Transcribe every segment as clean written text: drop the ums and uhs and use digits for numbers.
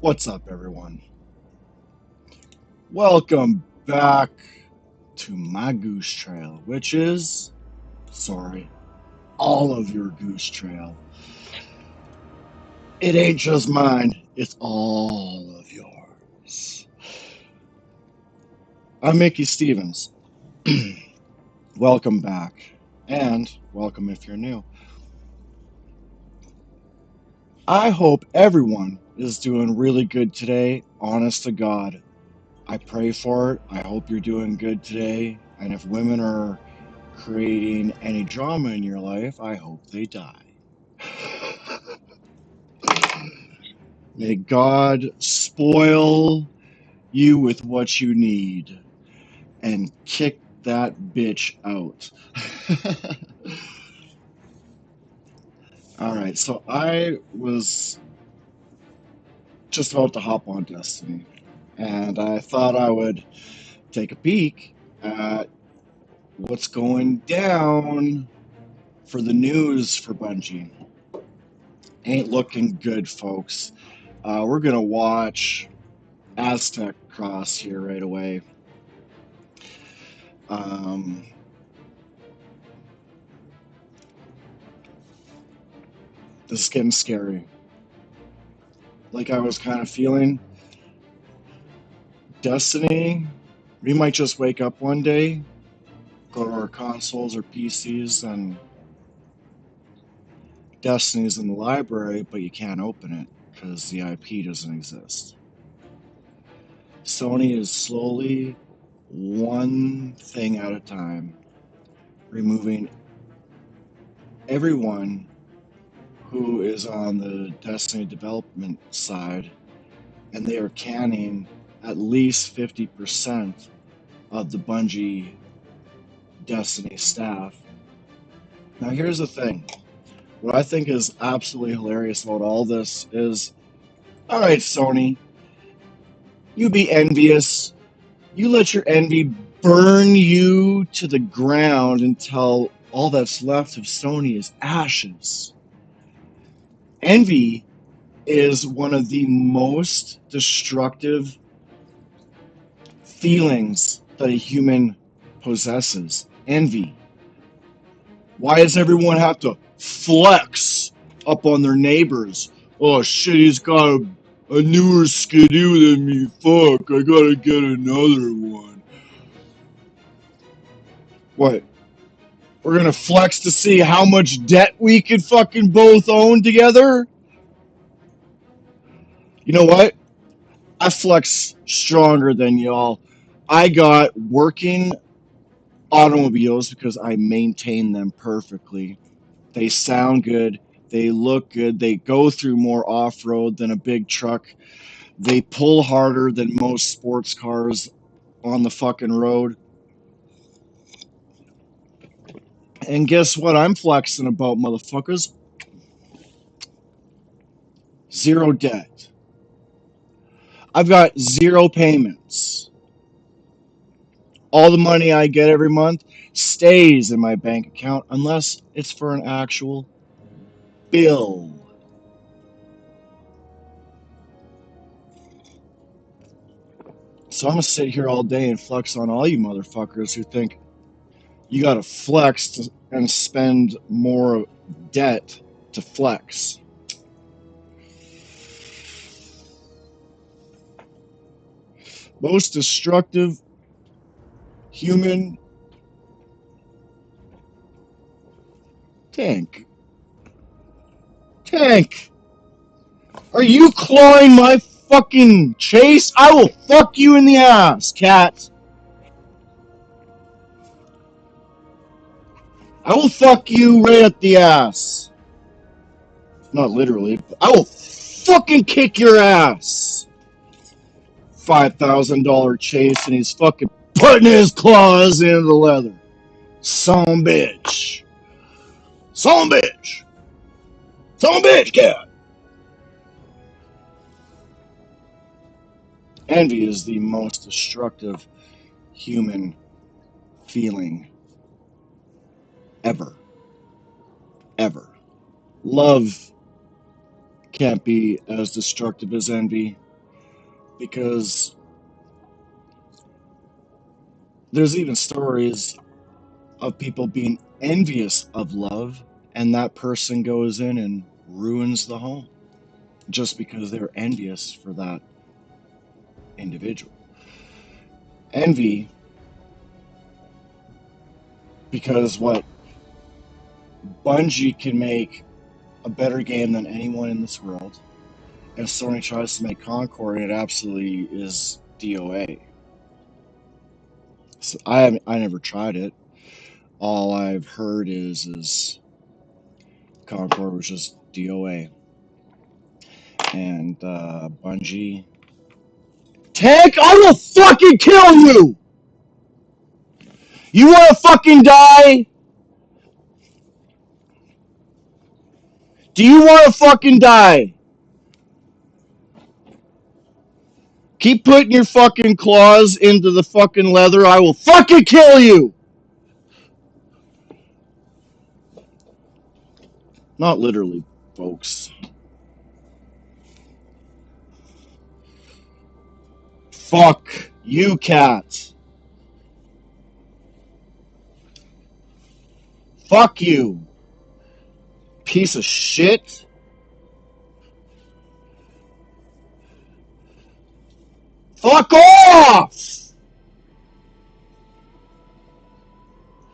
What's up, everyone? Welcome back to my goose trail, which is, sorry, all of your goose trail. It ain't just mine, it's all of yours. I'm Mickey Stevens. Welcome back, and welcome if you're new. I hope everyone is doing really good today, honest to God. I pray for it. I hope you're doing good today. And if women are creating any drama in your life, I hope they die. May God spoil you with what you need and kick that bitch out. All right, so I was just about to hop on Destiny, and I thought I would take a peek at what's going down for the news for Bungie. Ain't looking good, folks. We're gonna watch Aztec Cross here right away. Um, this is getting scary. Like I was kind of feeling Destiny. We might just wake up one day, go to our consoles or PCs, and Destiny's in the library, but you can't open it because the IP doesn't exist. Sony is slowly, one thing at a time, removing everyone who is on the Destiny development side, and they are canning at least 50% of the Bungie Destiny staff. Now, here's the thing. What I think is absolutely hilarious about all this is, all right, Sony, you be envious. You let your envy burn you to the ground until all that's left of Sony is ashes. Envy is one of the most destructive feelings that a human possesses. Envy. Why does everyone have to flex up on their neighbors? Oh shit, he's got a newer skidoo than me. Fuck, I gotta get another one. What? We're gonna flex to see how much debt we could fucking both own together? You know what? I flex stronger than y'all. I got working automobiles because I maintain them perfectly. They sound good. They look good. They go through more off road than a big truck. They pull harder than most sports cars on the fucking road. And guess what I'm flexing about, motherfuckers? Zero debt. I've got zero payments. All the money I get every month stays in my bank account unless it's for an actual bill. So I'm gonna sit here all day and flex on all you motherfuckers who think you gotta flex and spend more debt to flex. Most destructive human tank. Tank! Are you clawing my fucking chase? I will fuck you in the ass, cat. I will fuck you right at the ass. Not literally, but I will fucking kick your ass. $5,000 chase and he's fucking putting his claws into the leather. Son bitch. Son bitch. Son bitch, cat. Envy is the most destructive human feeling ever. Ever. Love can't be as destructive as envy. because there's even stories of people being envious of love, and that person goes in and ruins the home just because they're envious for that individual. Envy, because what, Bungie can make a better game than anyone in this world, and Sony tries to make Concord, and it absolutely is DOA. So I never tried it. All I've heard is Concord was just DOA, and Bungie. Tank, I will fucking kill you! You wanna fucking die? Do you wanna fucking die? Keep putting your fucking claws into the fucking leather, I will fucking kill you! Not literally, folks. Fuck you, cat. Fuck you. Piece of shit. Fuck off!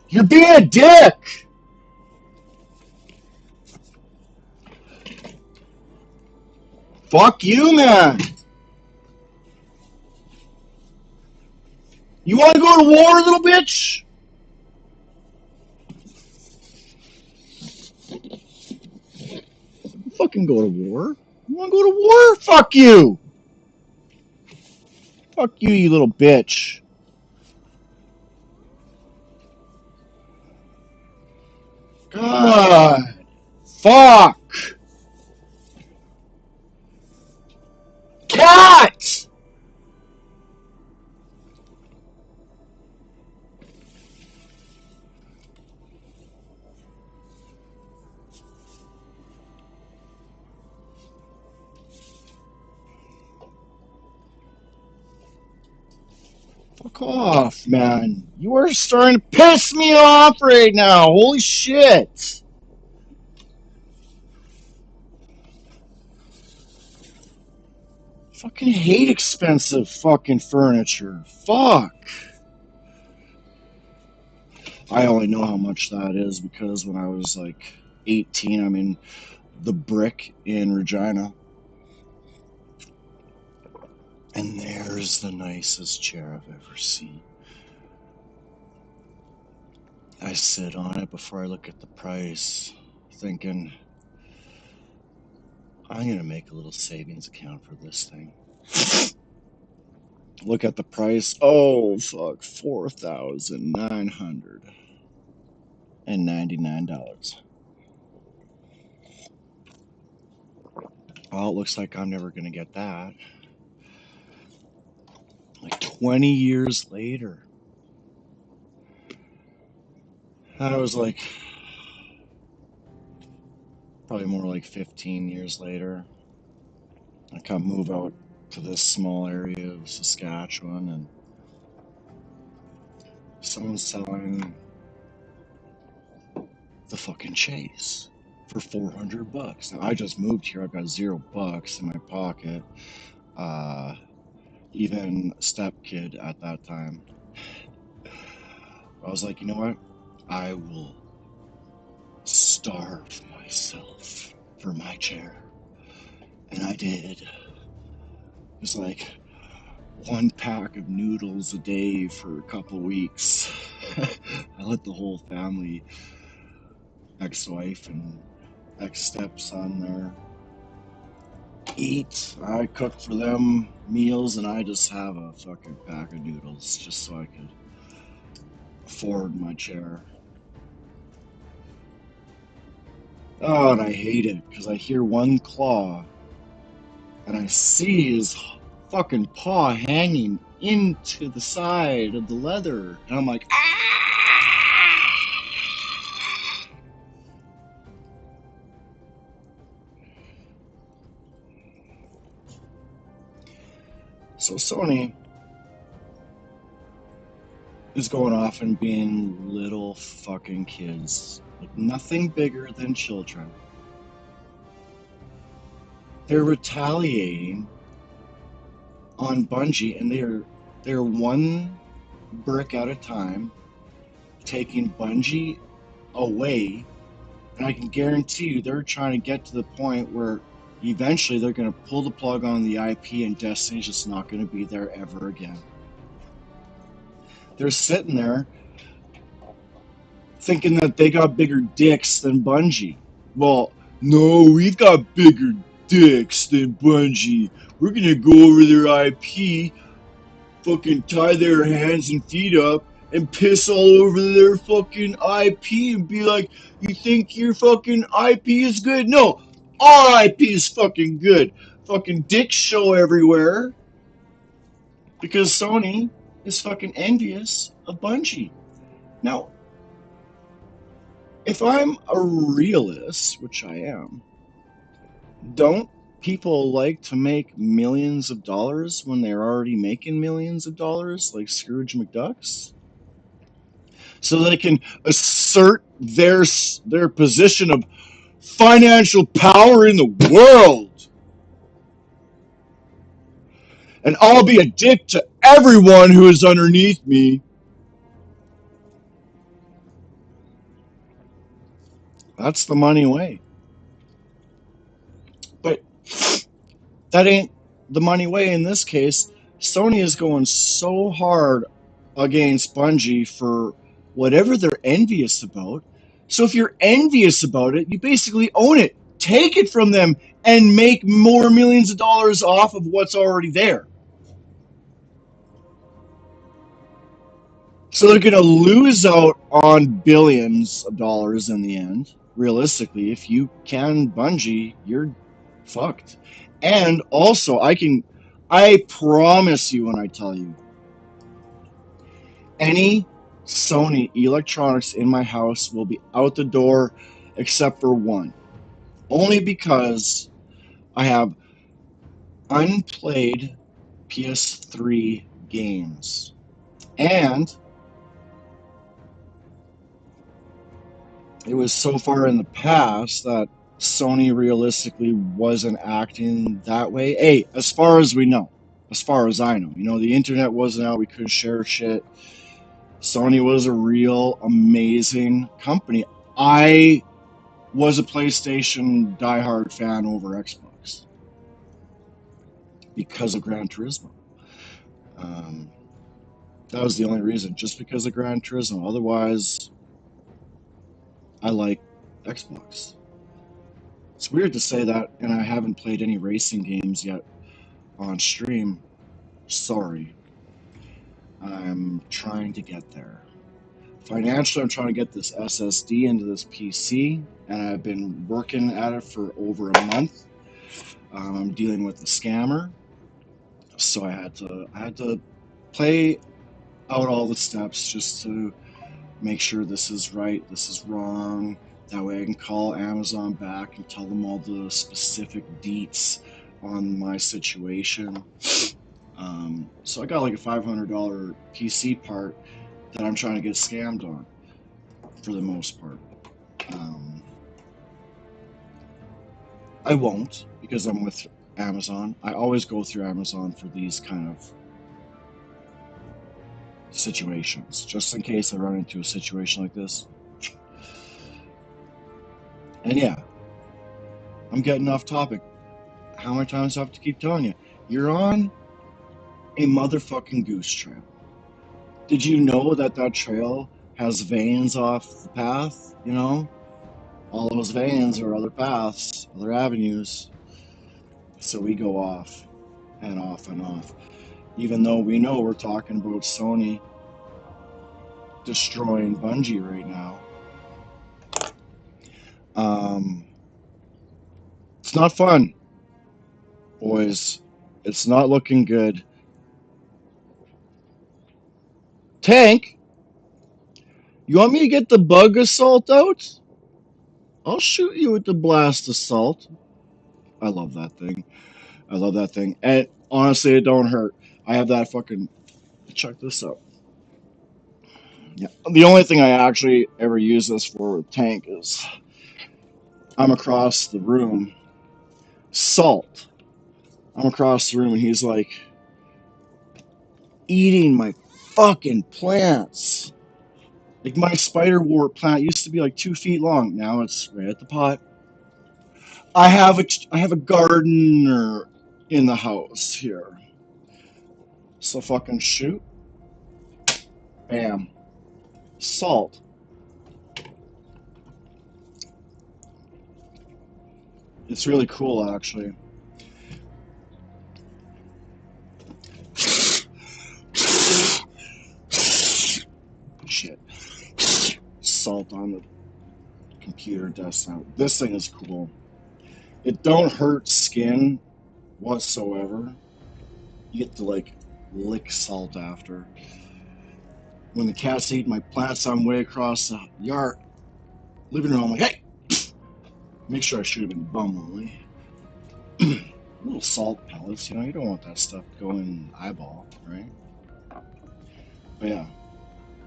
You're being a dick! Fuck you, man! You wanna go to war, little bitch? Fucking go to war. You wanna go to war? Fuck you! Fuck you, you little bitch. God. Fuck. Cat! Fuck off, man. You are starting to piss me off right now. Holy shit. Fucking hate expensive fucking furniture. Fuck. I only know how much that is because when I was like 18, I'm in the Brick in Regina. And there's the nicest chair I've ever seen. I sit on it before I look at the price, thinking, I'm going to make a little savings account for this thing. Look at the price. Oh, fuck. $4,999. Well, it looks like I'm never going to get that. Like 20 years later. I was like, probably more like 15 years later. I can't move out to this small area of Saskatchewan, and someone's selling the fucking Chase for $400. Now I just moved here. I've got $0 in my pocket. Even stepkid at that time. I was like, you know what? I will starve myself for my chair. And I did. It was like one pack of noodles a day for a couple weeks. I let the whole family, ex-wife and ex-stepson there, eat. I cook for them meals, and I just have a fucking pack of noodles just so I could afford my chair. Oh, and I hate it because I hear one claw and I see his fucking paw hanging into the side of the leather, and I'm like, ah! So Sony is going off and being little fucking kids. Like nothing bigger than children. They're retaliating on Bungie, and they're one brick at a time taking Bungie away, and I can guarantee you they're trying to get to the point where eventually they're going to pull the plug on the IP, and Destiny's just not going to be there ever again. They're sitting there thinking that they got bigger dicks than Bungie. Well, no, we've got bigger dicks than Bungie. We're gonna go over their IP, fucking tie their hands and feet up, and piss all over their fucking IP and be like, you think your fucking IP is good? No, our IP is fucking good. Fucking dicks show everywhere because Sony is fucking envious of Bungie. Now, if I'm a realist, which I am, don't people like to make millions of dollars when they're already making millions of dollars, like Scrooge McDucks? So they can assert their position of financial power in the world. And I'll be a dick to everyone who is underneath me. That's the money way. But that ain't the money way in this case. Sony is going so hard against Bungie for whatever they're envious about. So if you're envious about it, you basically own it. Take it from them and make more millions of dollars off of what's already there. So they're going to lose out on billions of dollars in the end. Realistically, if you can Bungie, you're fucked. And also, I promise you when I tell you, any Sony Electronics in my house will be out the door except for one. Only because I have unplayed PS3 games. And it was so far in the past that Sony realistically wasn't acting that way. Hey, as far as we know, as far as I know, the internet wasn't out, we couldn't share shit. Sony was a real amazing company. I was a PlayStation diehard fan over Xbox because of Gran Turismo. Um, that was the only reason, just because of Gran Turismo. Otherwise, I like Xbox. It's weird to say that, and I haven't played any racing games yet on stream. Sorry. I'm trying to get there. Financially, I'm trying to get this SSD into this PC, and I've been working at it for over a month. I'm dealing with a scammer, so I had to play out all the steps just to make sure this is right, this is wrong. That way I can call Amazon back and tell them all the specific deets on my situation. So I got like a $500 PC part that I'm trying to get scammed on, for the most part. I won't, because I'm with Amazon. I always go through Amazon for these kind of situations, just in case I run into a situation like this. And yeah, I'm getting off topic. How many times do I have to keep telling you? You're on a motherfucking goose trail. Did you know that trail has veins off the path? All those veins are other paths, other avenues. So we go off and off and off. Even though we know we're talking about Sony destroying Bungie right now. It's not fun, boys. It's not looking good. Tank, you want me to get the bug assault out? I'll shoot you with the blast assault. I love that thing. I love that thing. And honestly, it don't hurt. I have that fucking. Check this out. Yeah. The only thing I actually ever use this for with tank is I'm across the room. Salt. I'm across the room and he's like eating my fucking plants. Like my spiderwort plant used to be like 2 feet long. Now it's right at the pot. I have a gardener in the house here. So fucking shoot. Bam. Salt. It's really cool actually. Shit. Salt on the computer desktop. This thing is cool. It don't hurt skin whatsoever. You get to like lick salt after. When the cats eat my plants, I'm way across the yard, living room. I'm like, hey, make sure I shoot him in the bum only. Little salt pellets, you know, you don't want that stuff going in the eyeball, right? But yeah,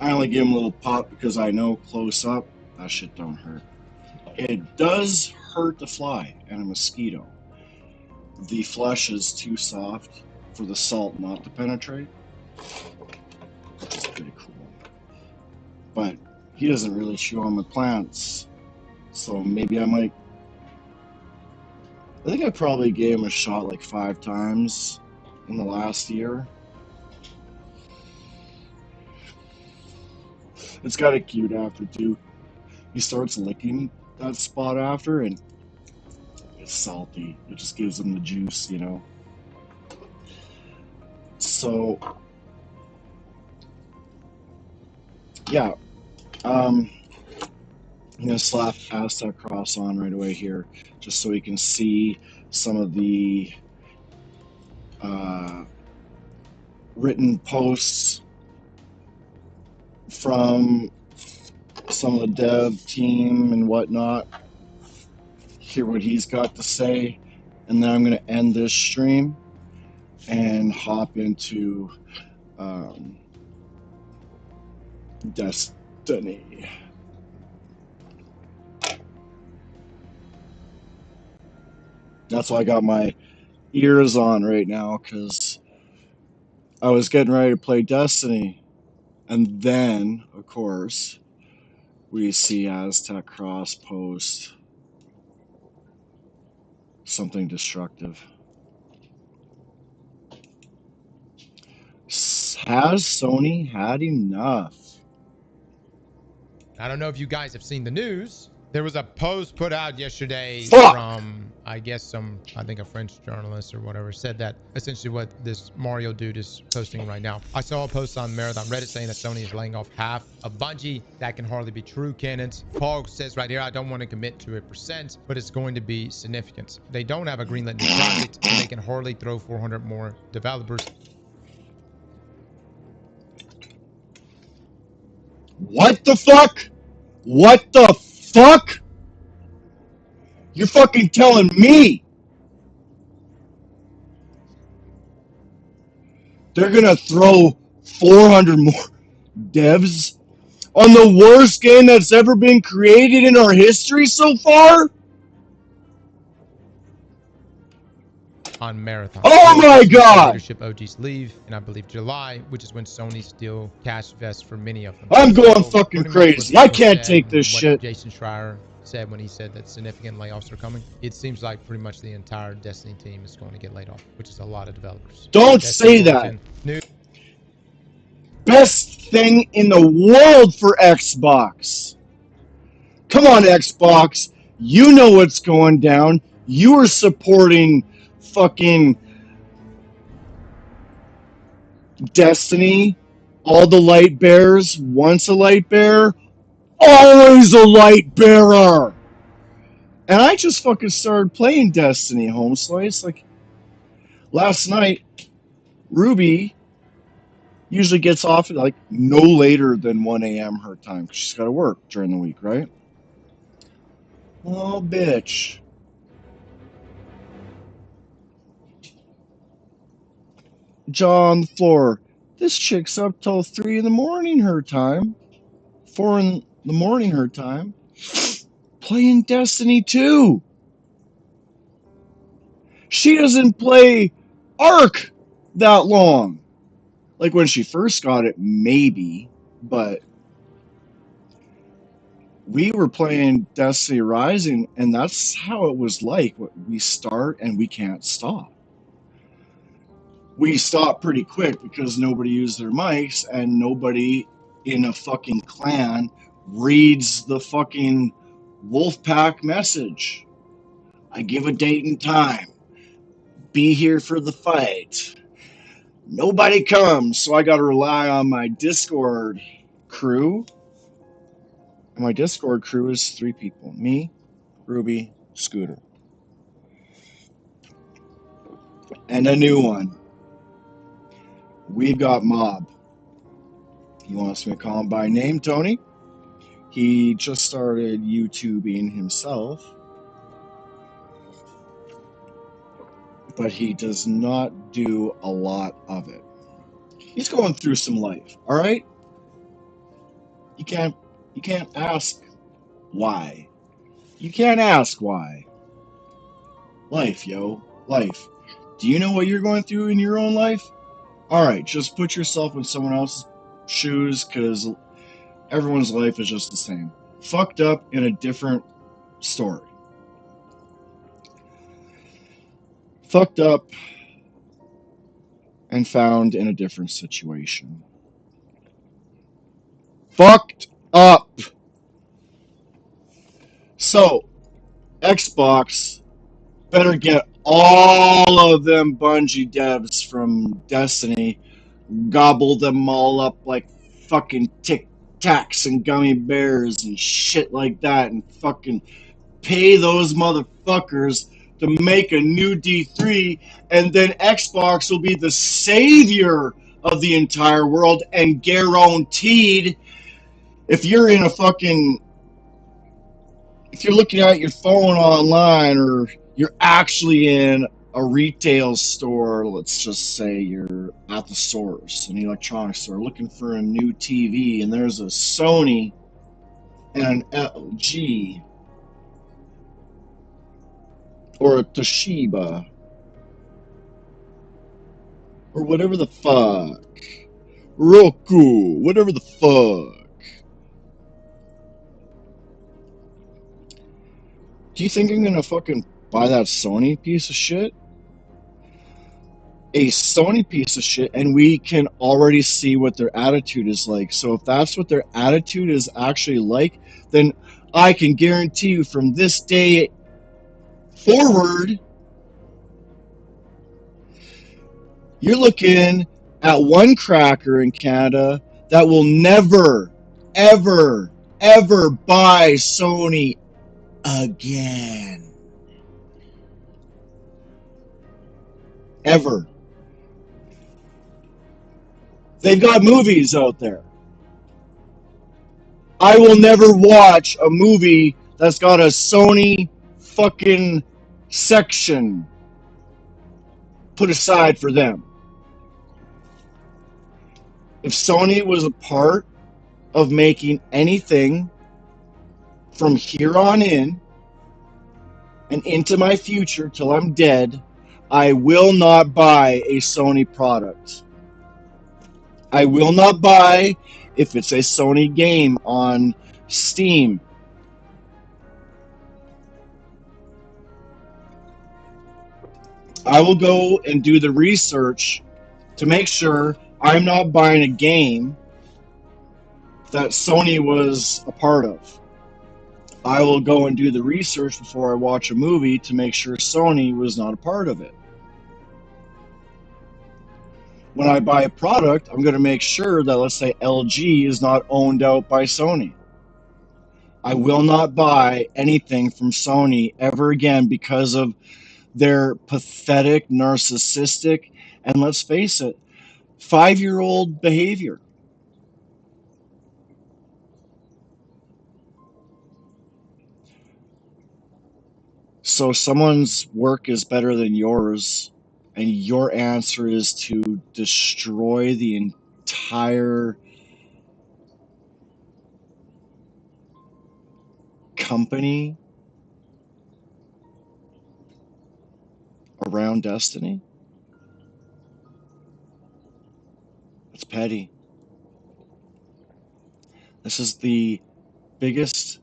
I only give him a little pop because I know close up that shit don't hurt. It does hurt the fly and a mosquito. The flesh is too soft for the salt not to penetrate, which is pretty cool. But he doesn't really chew on the plants, so maybe I might. I think I probably gave him a shot like 5 times in the last year. It's got a cute after too. He starts licking that spot after, and it's salty. It just gives him the juice, you know. So, yeah. I'm gonna slap Aztec Cross on right away here, just so we can see some of the written posts from some of the dev team and whatnot. Hear what he's got to say, and then I'm gonna end this stream and hop into Destiny. That's why I got my ears on right now, because I was getting ready to play Destiny. And then, of course, we see Aztec Cross post something destructive. Has Sony had enough? I don't know if you guys have seen the news. There was a post put out yesterday from, I guess, I think a French journalist or whatever, said that essentially what this Mario dude is posting right now. I saw a post on Marathon Reddit saying that Sony is laying off half of Bungie. That can hardly be true, Cannons. Paul says right here, I don't want to commit to a percent, but it's going to be significant. They don't have a greenlit new project, and they can hardly throw 400 more developers. What the fuck? What the fuck? You're fucking telling me they're gonna throw 400 more devs on the worst game that's ever been created in our history so far? On Marathon. Oh my god! Leadership OGs leave, and I believe July, which is when Sony still cash vests for many of them. I'm going fucking crazy. I can't take this shit. Jason Schreier said when he said that significant layoffs are coming. It seems like pretty much the entire Destiny team is going to get laid off, which is a lot of developers. Don't say that. Best thing in the world for Xbox. Come on, Xbox. You know what's going down. You are supporting fucking Destiny. All the light bearers. Once a light bearer, always a light bearer. And I just fucking started playing Destiny, home slice. Like last night, Ruby usually gets off at like no later than 1 a.m. her time because she's got to work during the week, right? Oh, bitch. jaw on the floor. This chick's up till 3 in the morning her time, 4 in the morning her time, playing Destiny 2. She doesn't play Ark that long. Like when she first got it, maybe, but we were playing Destiny Rising, and that's how it was like. We start and we can't stop. We stop pretty quick because nobody used their mics and nobody in a fucking clan reads the fucking Wolfpack message. I give a date and time. Be here for the fight. Nobody comes, so I got to rely on my Discord crew. And my Discord crew is 3 people: me, Ruby, Scooter, and a new one. We've got Mob. He wants me to call him by name, Tony. He just started YouTubing himself, but he does not do a lot of it. He's going through some life, all right? You can't ask why. You can't ask why. Life, yo. Life. Do you know what you're going through in your own life? All right, just put yourself in someone else's shoes, because everyone's life is just the same. Fucked up in a different story. Fucked up and found in a different situation. Fucked up. So, Xbox better get all of them Bungie devs from Destiny, gobble them all up like fucking Tic Tacs and gummy bears and shit like that, and fucking pay those motherfuckers to make a new D3, and then Xbox will be the savior of the entire world, and guaranteed, if you're in a fucking, if you're looking at your phone online, or you're actually in a retail store, let's just say you're at the source, an electronics store, looking for a new TV, and there's a Sony and an LG or a Toshiba or whatever the fuck, Roku, whatever the fuck. Do you think I'm gonna fucking buy that Sony piece of shit? A Sony piece of shit, and we can already see what their attitude is like. So if that's what their attitude is actually like, then I can guarantee you from this day forward, you're looking at one cracker in Canada that will never, ever, ever buy Sony again. Ever. They've got movies out there. I will never watch a movie that's got a Sony fucking section put aside for them. If Sony was a part of making anything from here on in and into my future till I'm dead, I will not buy a Sony product. I will not buy if it's a Sony game on Steam. I will go and do the research to make sure I'm not buying a game that Sony was a part of. I will go and do the research before I watch a movie to make sure Sony was not a part of it. When I buy a product, I'm going to make sure that, let's say, LG is not owned out by Sony. I will not buy anything from Sony ever again because of their pathetic, narcissistic, and let's face it, 5-year-old behavior. So someone's work is better than yours, and your answer is to destroy the entire company around Destiny? It's petty. This is the biggest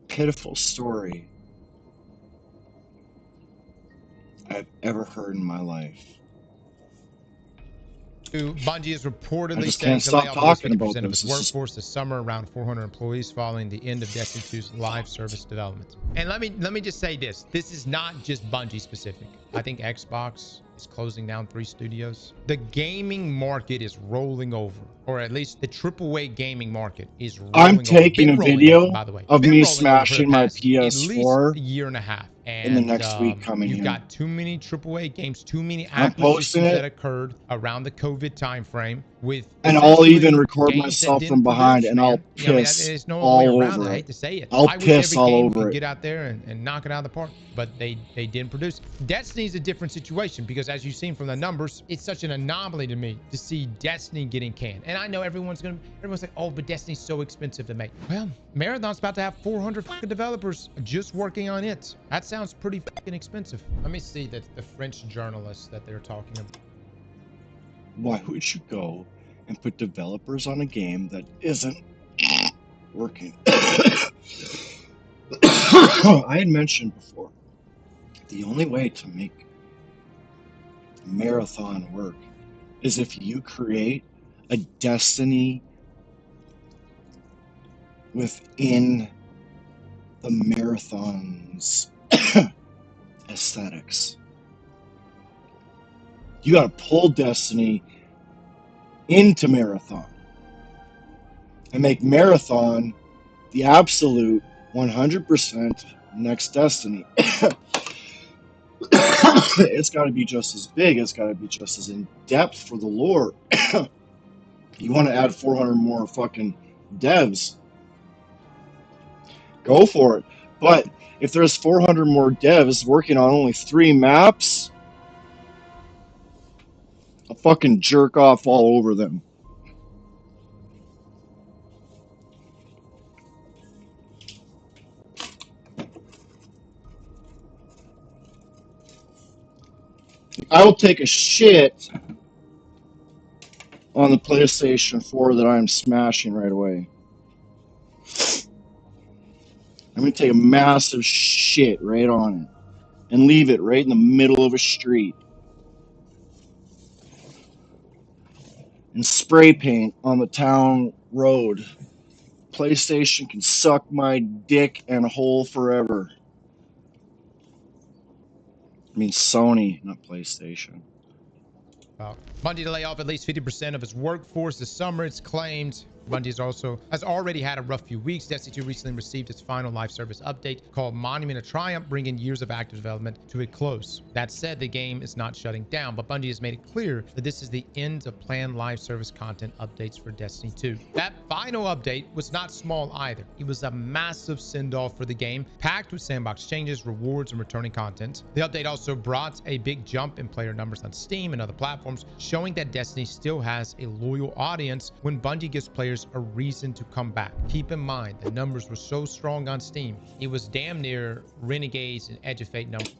pitiful story I've ever heard in my life. Bungie is I reportedly just setting can't to lay stop off at least talking about 50% of this. its workforce this summer, around 400 employees, following the end of Destiny 2's live service development. And let me just say this: this is not just Bungie specific. I think Xbox is closing down 3 studios. The gaming market is rolling over, or at least the AAA gaming market is rolling I'm over. taking Been a rolling over, video by the way. of Been me rolling over for the smashing my past at least a PS4 year and a half. in the And next week coming you've here. got too many AAA games, too many I'm posting acquisitions that it, occurred around the COVID timeframe with and I'll even essentially record games that myself from didn't behind, produce, and I'll man. Yeah, I mean, piss there's no other way all around it. over I it. hate to say it. I'll I wish piss every all game over could it. get out there and knock it out of the park, but they didn't produce. Destiny's a different situation because, as you've seen from the numbers, it's such an anomaly to me to see Destiny getting canned. And I know everyone's like, oh, but Destiny's so expensive to make. Well, Marathon's about to have 400 fucking developers just working on it. That sounds pretty fucking expensive. Let me see the French journalists that they're talking about. Why would you go and put developers on a game that isn't working? I had mentioned before, the only way to make Marathon work is if you create a Destiny within the Marathon's aesthetics. You gotta pull Destiny into Marathon and make Marathon the absolute 100% next Destiny. It's got to be just as big. It's got to be just as in depth for the lore. You want to add 400 more fucking devs, go for it. But if there's 400 more devs working on only 3 maps, I'll fucking jerk off all over them. I will take a shit on the PlayStation 4 that I'm smashing right away. I'm going to take a massive shit right on it and leave it right in the middle of a street and spray paint on the town road. PlayStation can suck my dick and hole forever. I mean Sony, not PlayStation. Bungie to lay off at least 50% of its workforce this summer, it's claimed. Bungie has already had a rough few weeks. Destiny 2 recently received its final live service update called Monument of Triumph, bringing years of active development to a close. That said, the game is not shutting down, but Bungie has made it clear that this is the end of planned live service content updates for Destiny 2. That final update was not small either. It was a massive send-off for the game, packed with sandbox changes, rewards, and returning content. The update also brought a big jump in player numbers on Steam and other platforms, showing that Destiny still has a loyal audience when Bungie gives players a reason to come back. Keep in mind, the numbers were so strong on Steam, it was damn near Renegades and Edge of Fate numbers.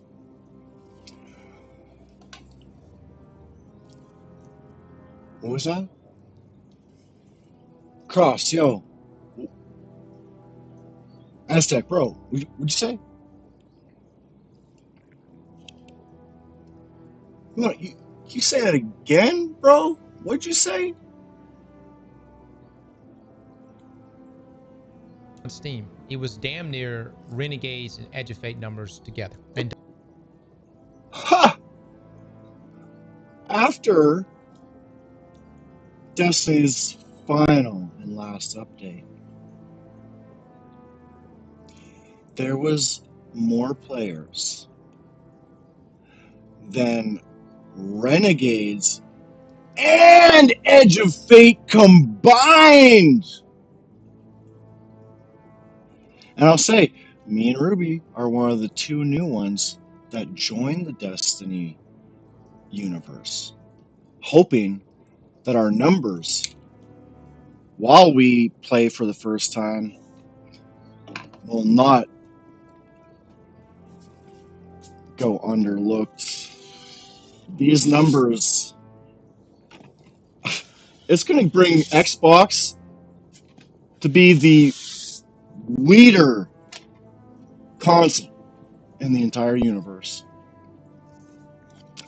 What was that? Cross, yo. Aztec, bro. What'd you say? No, you say that again, bro? What'd you say? On Steam, it was damn near Renegades and Edge of Fate numbers together. And Ha! After Destiny's final and last update, there was more players than Renegades and Edge of Fate combined. And I'll say, me and Ruby are one of the 2 new ones that joined the Destiny universe, hoping that our numbers, while we play for the first time, will not go underlooked. These numbers, it's going to bring Xbox to be the leader console in the entire universe.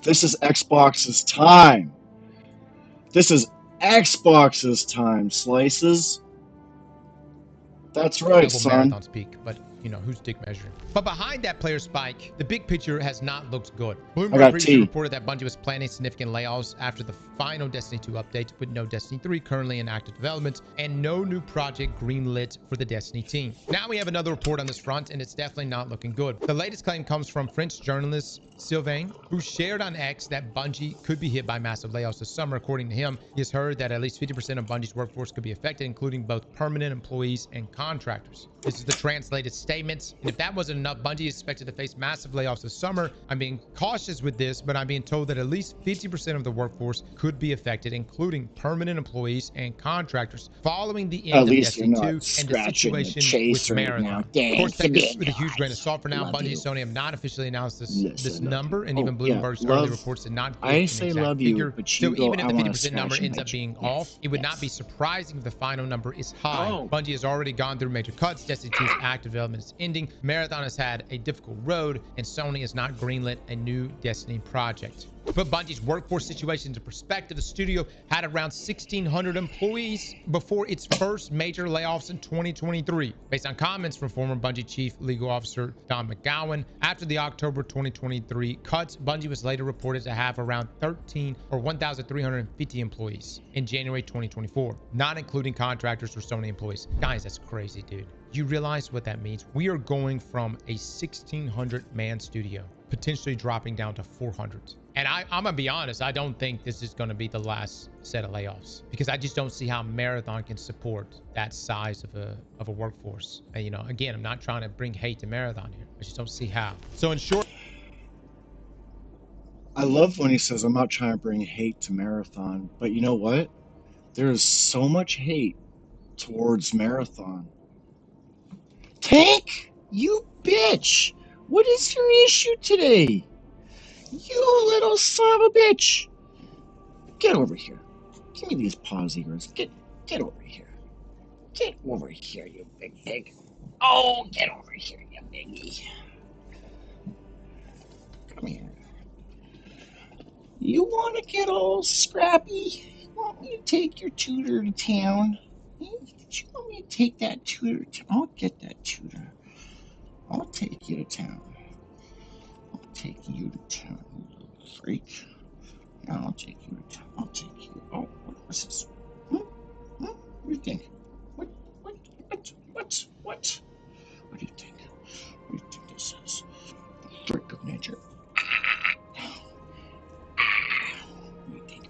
This is Xbox's time. This is Xbox's time, Slices. That's right, son. Marathon speak, but you know, who's dick measuring? But behind that player spike, the big picture has not looked good. Bloomberg recently reported that Bungie was planning significant layoffs after the final Destiny 2 update, with no Destiny 3 currently in active development and no new project greenlit for the Destiny team. Now we have another report on this front, and it's definitely not looking good. The latest claim comes from French journalist Sylvain, who shared on X that Bungie could be hit by massive layoffs this summer. According to him, he has heard that at least 50% of Bungie's workforce could be affected, including both permanent employees and contractors. This is the translated statement. And if that wasn't enough, Bungie is expected to face massive layoffs this summer. I'm being cautious with this, but I'm being told that at least 50% of the workforce could be affected, including permanent employees and contractors, following the end of Destiny 2 and the situation with Marathon. Of course, take this with a huge grain of salt for now. Bungie and Sony have not officially announced this number, and even Bloomberg's early reports did not give an exact figure. So even if the 50% number ends up being off, it would not be surprising if the final number is high. Bungie has already gone through major cuts. Destiny 2's active development is ending. Marathon has had a difficult road, and Sony has not greenlit a new Destiny project. To put Bungie's workforce situation into perspective, the studio had around 1,600 employees before its first major layoffs in 2023. Based on comments from former Bungie Chief Legal Officer Don McGowan, after the October 2023 cuts, Bungie was later reported to have around 1,350 employees in January 2024, not including contractors or Sony employees. Guys, that's crazy, dude. You realize what that means? We are going from a 1,600-man studio potentially dropping down to 400. And I'm gonna be honest, I don't think this is gonna be the last set of layoffs, because I just don't see how Marathon can support that size of a workforce. And, you know, again, I'm not trying to bring hate to Marathon here. I just don't see how. So in short, I love when he says, I'm not trying to bring hate to Marathon, but you know what? There is so much hate towards Marathon. Tank, you bitch! What is your issue today? You little son of a bitch! Get over here. Give me these paws ears. Get over here. Get over here, you big pig. Oh, get over here, you biggie. Come here. You want to get all scrappy? Want me to take your tutor to town? Did you want me to take that tutor to town? I'll get that tutor. I'll take you to town. I'll take you to town, you little freak. Yeah, I'll take you to town. I'll take you. Oh, what's this? What do you think? What do you think? What do you think this is? Freak of nature. What do you think?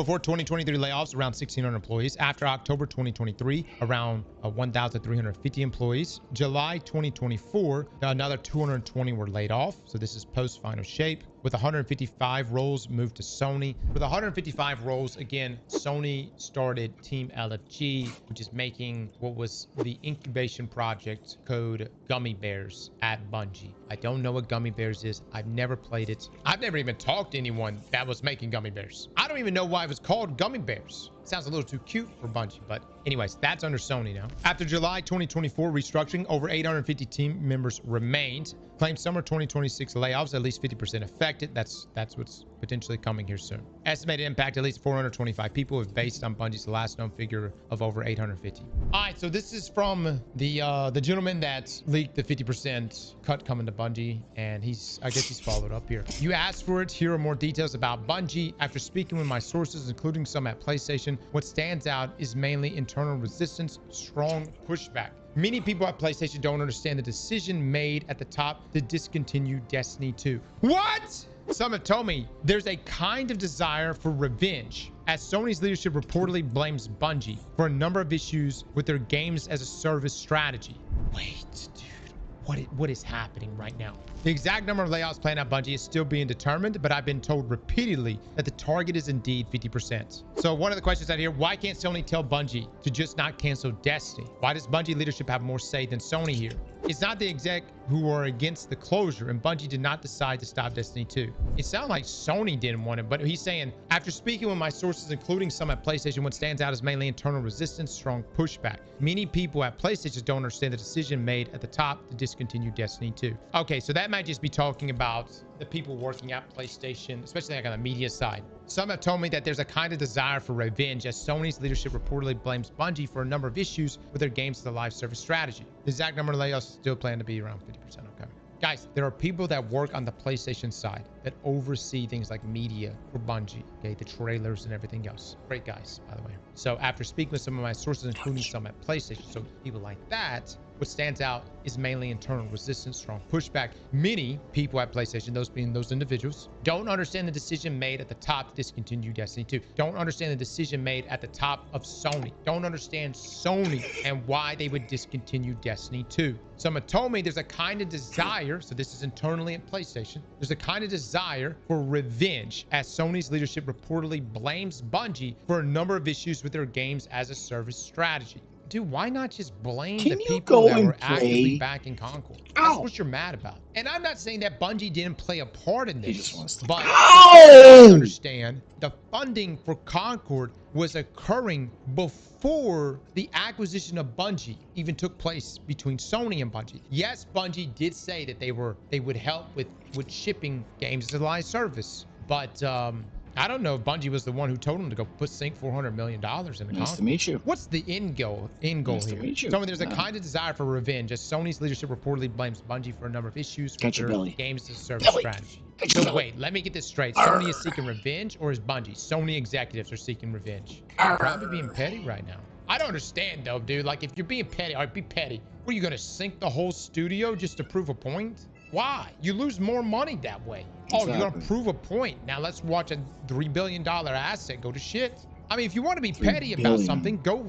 before 2023 layoffs, around 1,600 employees. After October 2023, around 1,350 employees. July 2024, another 220 were laid off. So this is post final shape, with 155 roles moved to Sony. With 155 roles, again, Sony started Team LFG, which is making what was the incubation project code Gummy Bears at Bungie. I don't know what Gummy Bears is. I've never played it. I've never even talked to anyone that was making Gummy Bears. I don't even know why it was called Gummy Bears. Sounds a little too cute for Bungie, but anyways, that's under Sony now. After July 2024 restructuring, over 850 team members remained. Claimed summer 2026 layoffs, at least 50% affected. That's what's potentially coming here soon. Estimated impact, at least 425 people, is based on Bungie's last known figure of over 850. All right, so this is from the gentleman that leaked the 50% cut coming to Bungie, and I guess he's followed up here. You asked for it. Here are more details about Bungie. After speaking with my sources, including some at PlayStation, what stands out is mainly internal resistance, strong pushback. Many people at PlayStation don't understand the decision made at the top to discontinue Destiny 2. What? Some have told me there's a kind of desire for revenge, as Sony's leadership reportedly blames Bungie for a number of issues with their games as a service strategy. Wait, dude, what is happening right now? The exact number of layoffs planned at Bungie is still being determined, but I've been told repeatedly that the target is indeed 50%. So one of the questions out here, why can't Sony tell Bungie to just not cancel Destiny? Why does Bungie leadership have more say than Sony here? It's not the exec who are against the closure, and Bungie did not decide to stop Destiny 2. It sounds like Sony didn't want it, but he's saying, after speaking with my sources, including some at PlayStation, what stands out is mainly internal resistance, strong pushback. Many people at PlayStation don't understand the decision made at the top to discontinue Destiny 2. Okay, so that might just be talking about the people working at PlayStation, especially like on the media side. Some have told me that there's a kind of desire for revenge, as Sony's leadership reportedly blames Bungie for a number of issues with their games to the live service strategy. The exact number of layoffs still plan to be around 50%. Okay. Guys, there are people that work on the PlayStation side that oversee things like media for Bungie, okay, the trailers and everything else. Great guys, by the way. So after speaking with some of my sources, including some at PlayStation, so people like that, what stands out is mainly internal resistance, strong pushback. Many people at PlayStation, those being those individuals, don't understand the decision made at the top to discontinue Destiny 2. Don't understand the decision made at the top of Sony. Don't understand Sony and why they would discontinue Destiny 2. Some have told me there's a kind of desire, so this is internally at PlayStation, there's a kind of desire for revenge, as Sony's leadership reportedly blames Bungie for a number of issues with their games as a service strategy. Dude, why not just blame the people that were actively backing Concord? That's what you're mad about. And I'm not saying that Bungie didn't play a part in this, but I understand the funding for Concord was occurring before the acquisition of Bungie even took place between Sony and Bungie. Yes, Bungie did say that they would help with shipping games as a live service, but I don't know if Bungie was the one who told him to go sink $400 million in the Concord. Nice to meet you. What's the end goal Nice here? To meet you. Tell me there's a kind of desire for revenge, as Sony's leadership reportedly blames Bungie for a number of issues with their games as a service strategy. So wait, let me get this straight. Sony is seeking revenge, or is Bungie? Sony executives are seeking revenge. You're probably being petty right now. I don't understand though, dude. Like, if you're being petty, all right, be petty. What, are you gonna sink the whole studio just to prove a point? Why? You lose more money that way. Oh, you're gonna prove a point. Now let's watch a $3 billion asset go to shit. I mean, if you want to be petty about something, go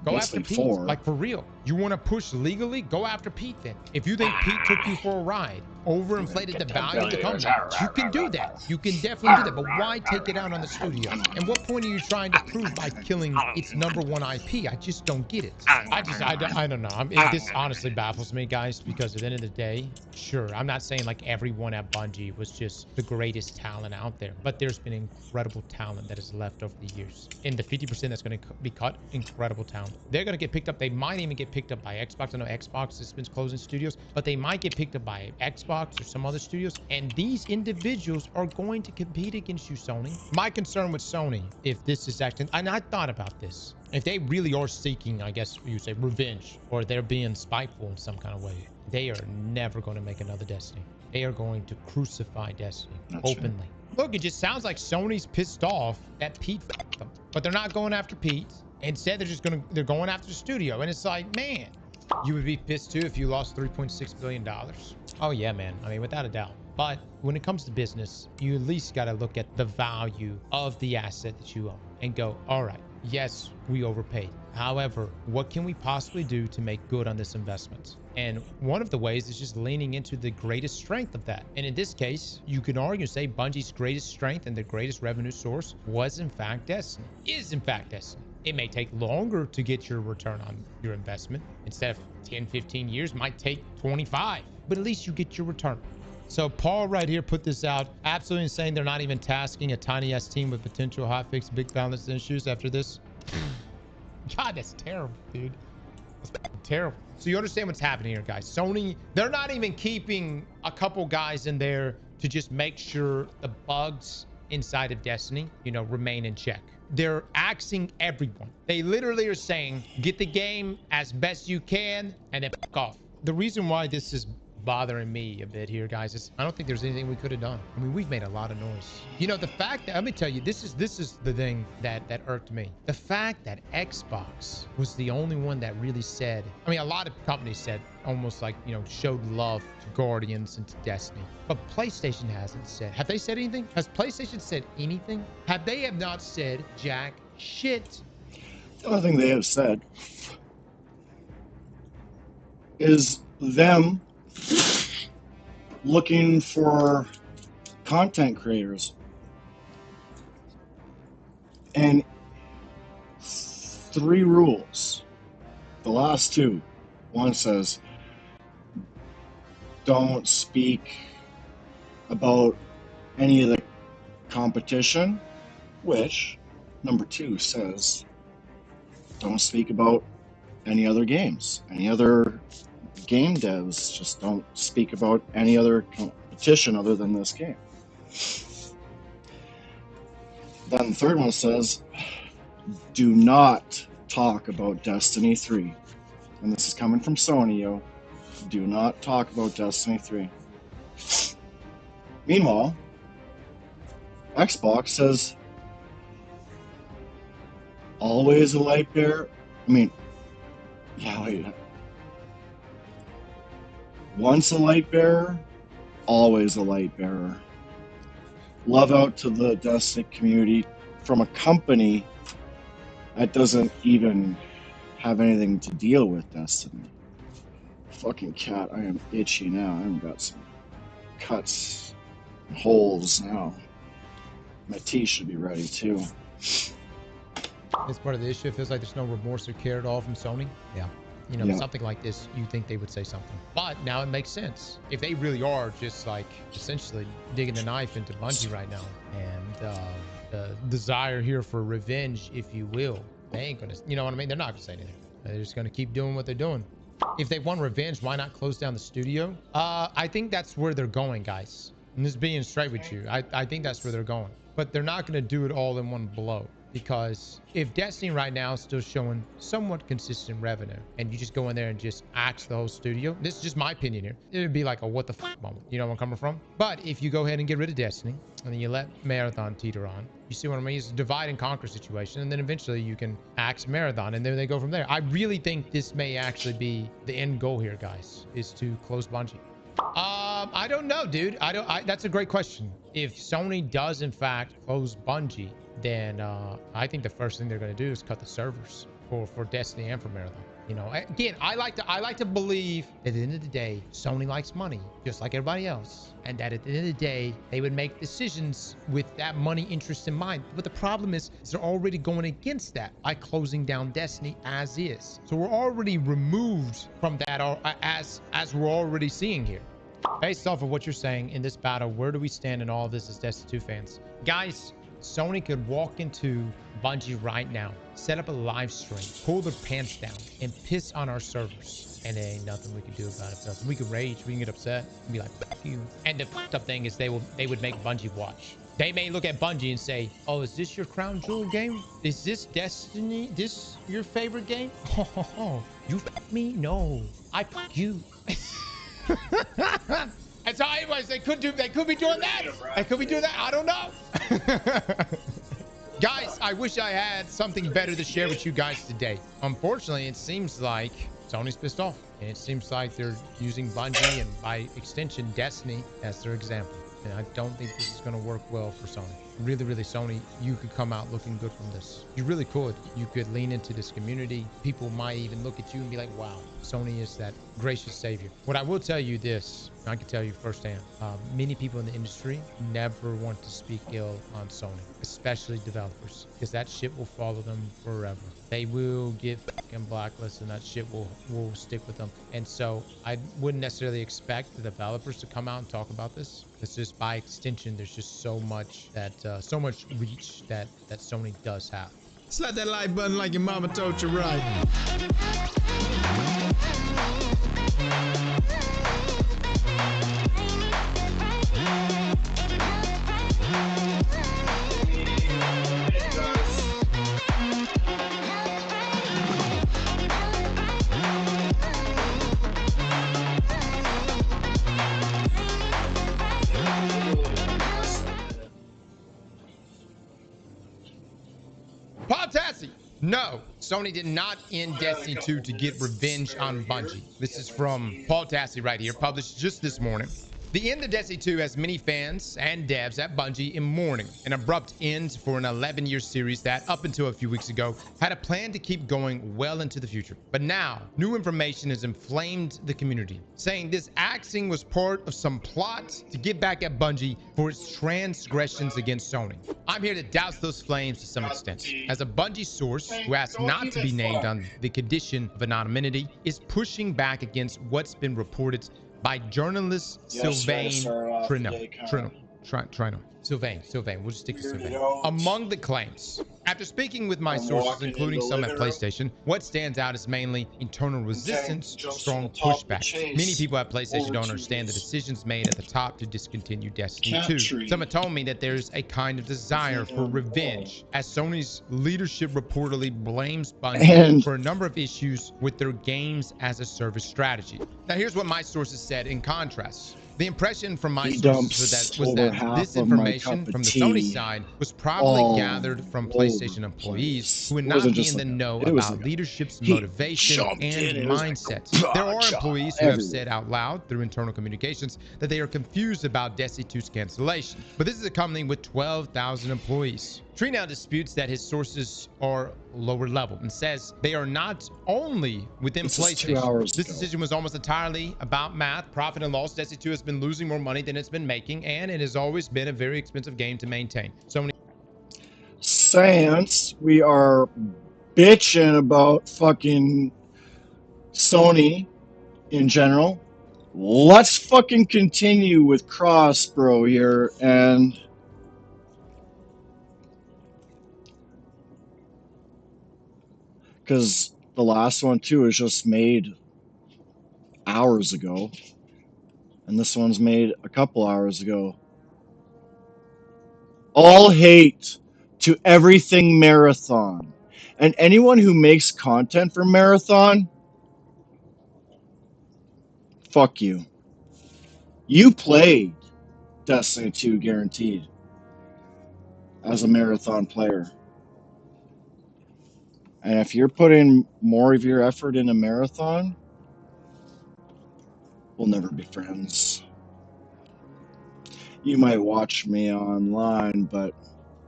after Pete. Like, for real. You want to push legally? Go after Pete then. If you think Pete took you for a ride, overinflated the value of the company, you can do that. You can definitely do that. But why take it out on the studio? And what point are you trying to prove by killing its #1 IP? I just don't get it. I don't know. This honestly baffles me, guys, because at the end of the day, sure, I'm not saying like everyone at Bungie was just the greatest talent out there, but there's been incredible talent that has left over the years. And the 50% that's going to be cut, incredible talent. They're going to get picked up. They might even get picked up by Xbox. I know Xbox has been closing studios, but they might get picked up by Xbox or some other studios. And these individuals are going to compete against you, Sony. My concern with Sony, if this is actually, and I thought about this, if they really are seeking, I guess you say, revenge, or they're being spiteful in some kind of way, they are never going to make another Destiny. They are going to crucify Destiny openly. Look, it just sounds like Sony's pissed off that Pete fucked them, but they're not going after Pete. Instead, they're going after the studio. And it's like, man, you would be pissed too if you lost $3.6 billion. Oh yeah, man. I mean, without a doubt. But when it comes to business, you at least got to look at the value of the asset that you own and go, all right, yes, we overpaid. However, what can we possibly do to make good on this investment? And one of the ways is just leaning into the greatest strength of that. And in this case, you can argue, say Bungie's greatest strength and their greatest revenue source was in fact Destiny, is in fact Destiny. It may take longer to get your return on your investment. Instead of 10, 15 years, might take 25, but at least you get your return. So Paul right here put this out. Absolutely insane. They're not even tasking a tiny ass team with potential hotfix big balance issues after this. God, that's terrible, dude. That's terrible. So you understand what's happening here, guys. Sony, they're not even keeping a couple guys in there to just make sure the bugs inside of Destiny, you know, remain in check. They're asking everyone. They literally are saying, get the game as best you can and then fuck off. The reason why this is bothering me a bit here, guys, is I don't think there's anything we could have done. I mean, we've made a lot of noise. You know, the fact that, let me tell you, this is the thing that irked me. The fact that Xbox was the only one that really said, I mean, a lot of companies said, almost like, you know, showed love to Guardians and to Destiny. But PlayStation hasn't said. Have they said anything? Has PlayStation said anything? They have not said jack shit. The only thing they have said is them looking for content creators. And 3 rules. The last 2. One says, don't speak about any of the competition, which number 2 says, don't speak about any other games, any other game devs. Just don't speak about any other competition other than this game. Then the 3rd one says, do not talk about Destiny 3. And this is coming from Sony, yo. Do not talk about Destiny 3. Meanwhile, Xbox says, always a light bearer. I mean, yeah, wait. Once a light bearer, always a light bearer. Love out to the Destiny community from a company that doesn't even have anything to deal with Destiny. Fucking cat, I am itchy now. I've got some cuts and holes now. My tea should be ready too. It's part of the issue. It feels like there's no remorse or care at all from Sony. Yeah. You know, something like this, you think they would say something. But now it makes sense. If they really are just like essentially digging the knife into Bungie right now, and the desire here for revenge, if you will, they ain't gonna, you know what I mean? They're not gonna say anything. They're just gonna keep doing what they're doing. If they want revenge, why not close down the studio? I think that's where they're going, guys. And just being straight with you, I think that's where they're going. But they're not gonna do it all in one blow. Because if Destiny right now is still showing somewhat consistent revenue, and you just go in there and just axe the whole studio, this is just my opinion here, it would be like a what the fuck moment. You know where I'm coming from? But if you go ahead and get rid of Destiny, and then you let Marathon teeter on, you see what I mean? It's a divide and conquer situation, and then eventually you can axe Marathon, and then they go from there. I really think this may actually be the end goal here, guys, is to close Bungie. I don't know, dude. That's a great question. If Sony does in fact close Bungie, then I think the first thing they're going to do is cut the servers for Destiny and for Marathon. You know, again, I like to believe that at the end of the day, Sony likes money just like everybody else, and that at the end of the day, they would make decisions with that money interest in mind. But the problem is they're already going against that by closing down Destiny as is. So we're already removed from that as we're already seeing here. Based off of what you're saying in this battle, where do we stand in all of this as Destiny 2 fans? Guys, Sony could walk into Bungie right now, set up a live stream, pull their pants down, and piss on our servers. And there ain't nothing we can do about it, fellas. We could rage, we can get upset, and be like, fuck you. And the fucked up thing is they would make Bungie watch. They may look at Bungie and say, oh, is this your crown jewel game? Is this Destiny? This your favorite game? Oh, you fuck me? No, I fuck you. And so anyways, they could be doing that. They could be doing that. I don't know. Guys, I wish I had something better to share with you guys today. Unfortunately, it seems like Sony's pissed off. And it seems like they're using Bungie and by extension Destiny as their example. And I don't think this is going to work well for Sony. Really, Sony, you could come out looking good from this. You really could. You could lean into this community. People might even look at you and be like, wow, Sony is that gracious savior. What I will tell you this, I can tell you firsthand, many people in the industry never want to speak ill on Sony, especially developers, because that shit will follow them forever. They will get fucking blacklisted and that shit will stick with them. And so I wouldn't necessarily expect the developers to come out and talk about this. It's just by extension, there's just so much that so much reach that Sony does have. Slap that like button like your mama told you right. Paul Tassi. No, Sony did not end Destiny 2 to get revenge on Bungie. This is from Paul Tassi right here, published just this morning. The end of Destiny 2 has many fans and devs at Bungie in mourning, an abrupt end for an 11-year series that, up until a few weeks ago, had a plan to keep going well into the future. But now, new information has inflamed the community, saying this axing was part of some plot to get back at Bungie for its transgressions against Sony. I'm here to douse those flames to some extent, as a Bungie source who asked not to be named on the condition of anonymity is pushing back against what's been reported by journalist Sylvain Trino. Sylvain. We'll just stick to Sylvain. Among the claims, after speaking with my sources, including some at PlayStation, what stands out is mainly internal resistance, strong pushback. Many people at PlayStation don't understand the decisions made at the top to discontinue Destiny 2. Some have told me that there's a kind of desire for revenge, as Sony's leadership reportedly blames Bungie for a number of issues with their games as a service strategy. Now, here's what my sources said in contrast. The impression from my sources was that this information from the Sony side was probably gathered from PlayStation employees who would not be in the know about leadership's motivation and mindset. There are employees who have said out loud through internal communications that they are confused about Destiny 2's cancellation. But this is a company with 12,000 employees. Tree now disputes that his sources are lower level and says they are not only within PlayStation. This decision was almost entirely about math, profit and loss. Destiny 2 has been losing more money than it's been making, and it has always been a very expensive game to maintain. So many. Since we are bitching about fucking Sony in general, let's fucking continue with Cross, bro, here, and because the last one too was just made hours ago, and this one's made a couple hours ago. All hate to everything Marathon, and anyone who makes content for Marathon, fuck you. You played Destiny 2 guaranteed as a Marathon player. And if you're putting more of your effort in a Marathon, we'll never be friends. You might watch me online, but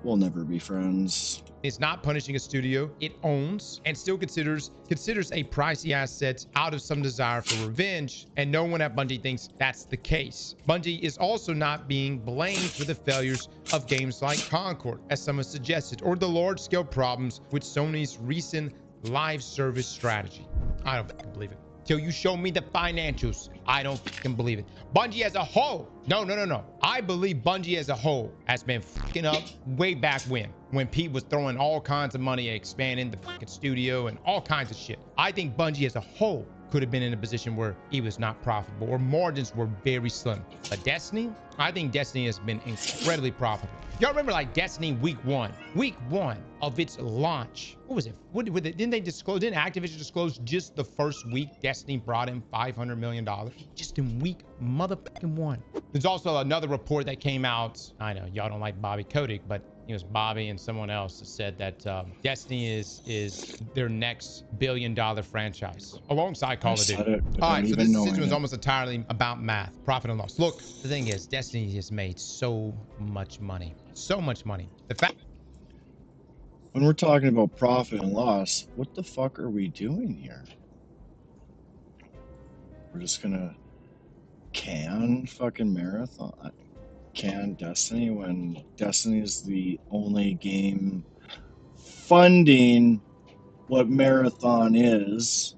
we'll never be friends. It's not punishing a studio it owns and still considers a pricey asset out of some desire for revenge, and no one at Bungie thinks that's the case. Bungie is also not being blamed for the failures of games like Concord, as some have suggested, or the large-scale problems with Sony's recent live service strategy. I don't fucking believe it. Till you show me the financials, I don't fucking believe it. Bungie as a whole, no. I believe Bungie as a whole has been fucking up way back when Pete was throwing all kinds of money at expanding the fucking studio and all kinds of shit. I think Bungie as a whole could have been in a position where he was not profitable or margins were very slim. But Destiny, I think Destiny has been incredibly profitable. Y'all remember like Destiny week one of its launch? What was it? Didn't they disclose? Didn't Activision disclose just the first week Destiny brought in $500 million? Just in week motherfucking one. There's also another report that came out. I know y'all don't like Bobby Kotick, but it was Bobby and someone else that said that Destiny is their next billion-dollar franchise alongside Call of Duty. All right, so this decision was almost entirely about math, profit and loss. Look, the thing is, Destiny has made so much money. So much money. The fact when we're talking about profit and loss, what the fuck are we doing here? We're just gonna can fucking Marathon, can Destiny when Destiny is the only game funding what Marathon is.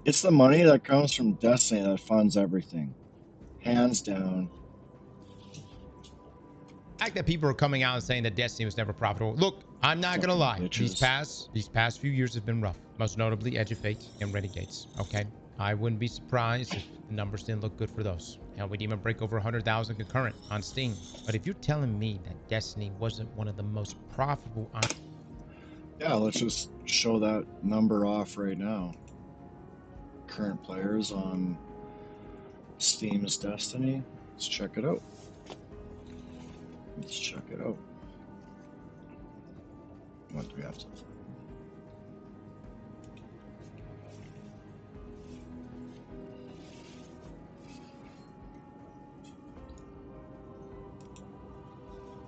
It's the money that comes from Destiny that funds everything, hands down. fact that people are coming out and saying that Destiny was never profitable. Look, I'm not gonna lie. These past few years have been rough. Most notably Edufate and Renegades. Okay, I wouldn't be surprised if the numbers didn't look good for those. Hell, we'd even break over 100,000 concurrent on Steam. But if you're telling me that Destiny wasn't one of the most profitable, yeah, let's just show that number off right now. Current players on Steam's Destiny. Let's check it out. Let's check it out. What do we have to?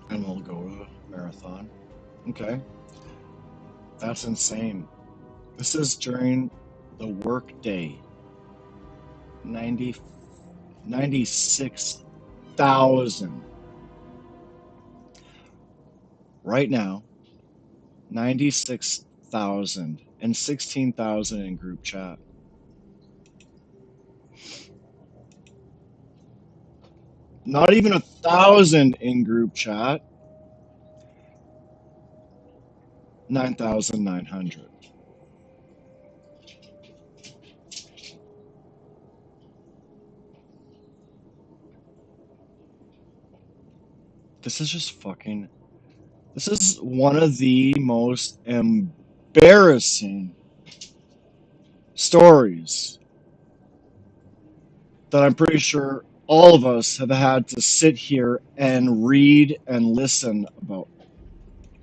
And we'll go to marathon. Okay. That's insane. This is during the work day. 96,000. Right now, 96,000 and 16,000 in group chat. Not even 1,000 in group chat. 9,900. This is just fucking. This is one of the most embarrassing stories that I'm pretty sure all of us have had to sit here and read and listen about.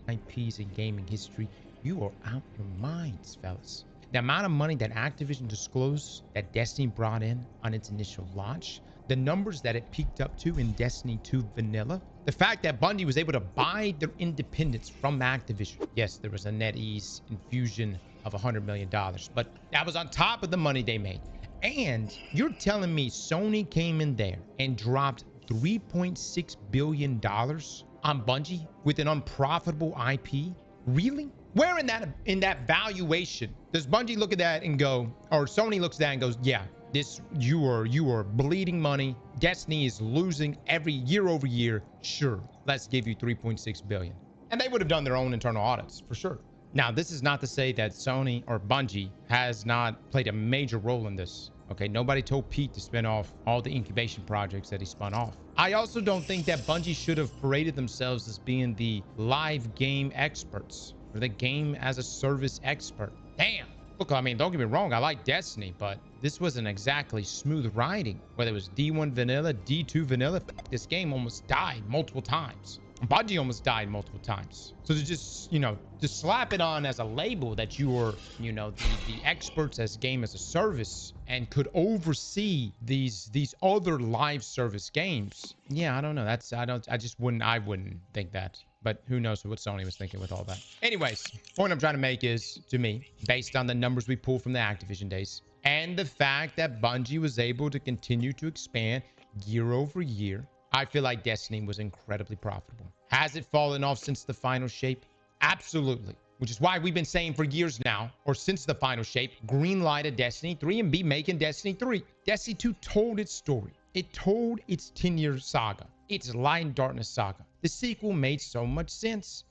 IPs in gaming history, you are out your minds, fellas. The amount of money that Activision disclosed that Destiny brought in on its initial launch, the numbers that it peaked up to in Destiny 2 vanilla, the fact that Bungie was able to buy their independence from Activision. Yes, there was a NetEase infusion of $100 million, but that was on top of the money they made. And you're telling me Sony came in there and dropped $3.6 billion on Bungie with an unprofitable IP? Really? Where in that valuation does Bungie look at that and go, or Sony looks at that and goes, yeah, this you are bleeding money. Destiny is losing every year over year. Sure, let's give you 3.6 billion. And they would have done their own internal audits for sure. Now, this is not to say that Sony or Bungie has not played a major role in this. Okay, nobody told Pete to spin off all the incubation projects that he spun off. I also don't think that Bungie should have paraded themselves as being the live game experts or the game as a service expert. Damn. Look, I mean, don't get me wrong, I like Destiny, but this wasn't exactly smooth riding. Whether it was D1 vanilla, D2 vanilla, this game almost died multiple times. Bungie almost died multiple times. So to just, to slap it on as a label that you were, the experts as game as a service and could oversee these other live service games. Yeah, I don't know. I wouldn't think that. But who knows what Sony was thinking with all that. Anyways, point I'm trying to make is, to me, based on the numbers we pulled from the Activision days and the fact that Bungie was able to continue to expand year over year, I feel like Destiny was incredibly profitable. Has it fallen off since the final shape? Absolutely. Which is why we've been saying for years now, or since the final shape, greenlighted Destiny 3 and be making Destiny 3. Destiny 2 told its story. It told its 10-year saga, its Light and Darkness saga. The sequel made so much sense.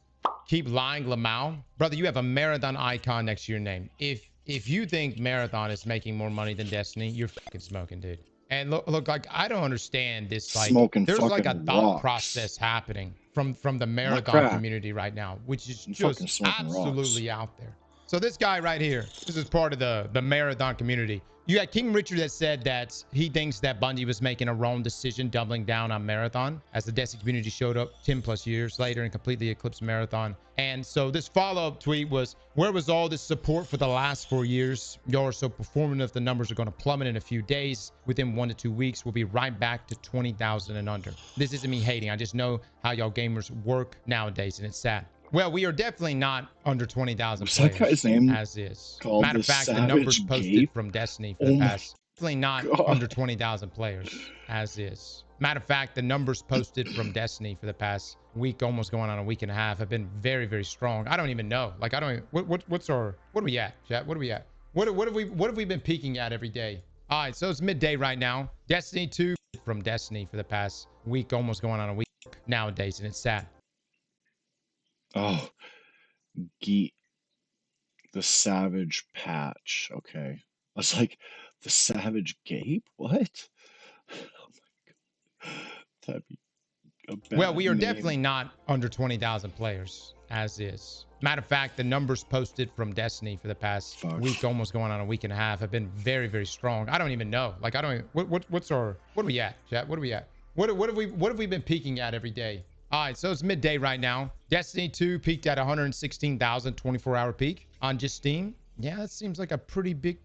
Keep lying, Lamau. Brother, you have a Marathon icon next to your name. If you think Marathon is making more money than Destiny, you're fucking smoking, dude. And look, like, I don't understand this. Like, Smoking there's like a fucking thought rocks. process happening from the Marathon crack. community right now, which is I'm just fucking smoking absolutely rocks. out there. So this guy right here, this is part of the Marathon community. You had King Richard that said that he thinks that Bungie was making a wrong decision doubling down on Marathon as the Destiny community showed up 10 plus years later and completely eclipsed Marathon. And so this follow-up tweet was, where was all this support for the last 4 years? Y'all are so performative. The numbers are going to plummet in a few days. Within 1 to 2 weeks, we'll be right back to 20,000 and under. This isn't me hating. I just know how y'all gamers work nowadays, and it's sad. Well, we are definitely not under 20,000 What's that players guy's name as is. called? Matter The of fact, the Savage numbers posted Gape? from Destiny for Oh the my past, definitely not God. under 20,000 players as is. Matter of fact, the numbers posted from Destiny for the past week, almost going on a week and a half, have been very, very strong. I don't even know. Like, I don't. What are we at, chat? What are we at? What have we been peaking at every day? All right, so it's midday right now. Destiny 2 from Destiny for the past week, almost going on a week nowadays, and it's sad. Oh, the Savage Patch. Okay. I was like, the Savage Gape? What? Oh my God. That'd be a bad Well, we are name. definitely not under 20,000 players as is. Matter of fact, the numbers posted from Destiny for the past week, almost going on a week and a half, have been very, very strong. I don't even know. Like, I don't. What are we at, chat? What are we at? What have we been peaking at every day? All right, so it's midday right now. Destiny 2 peaked at 116,000 24-hour peak on just Steam. Yeah, that seems like a pretty big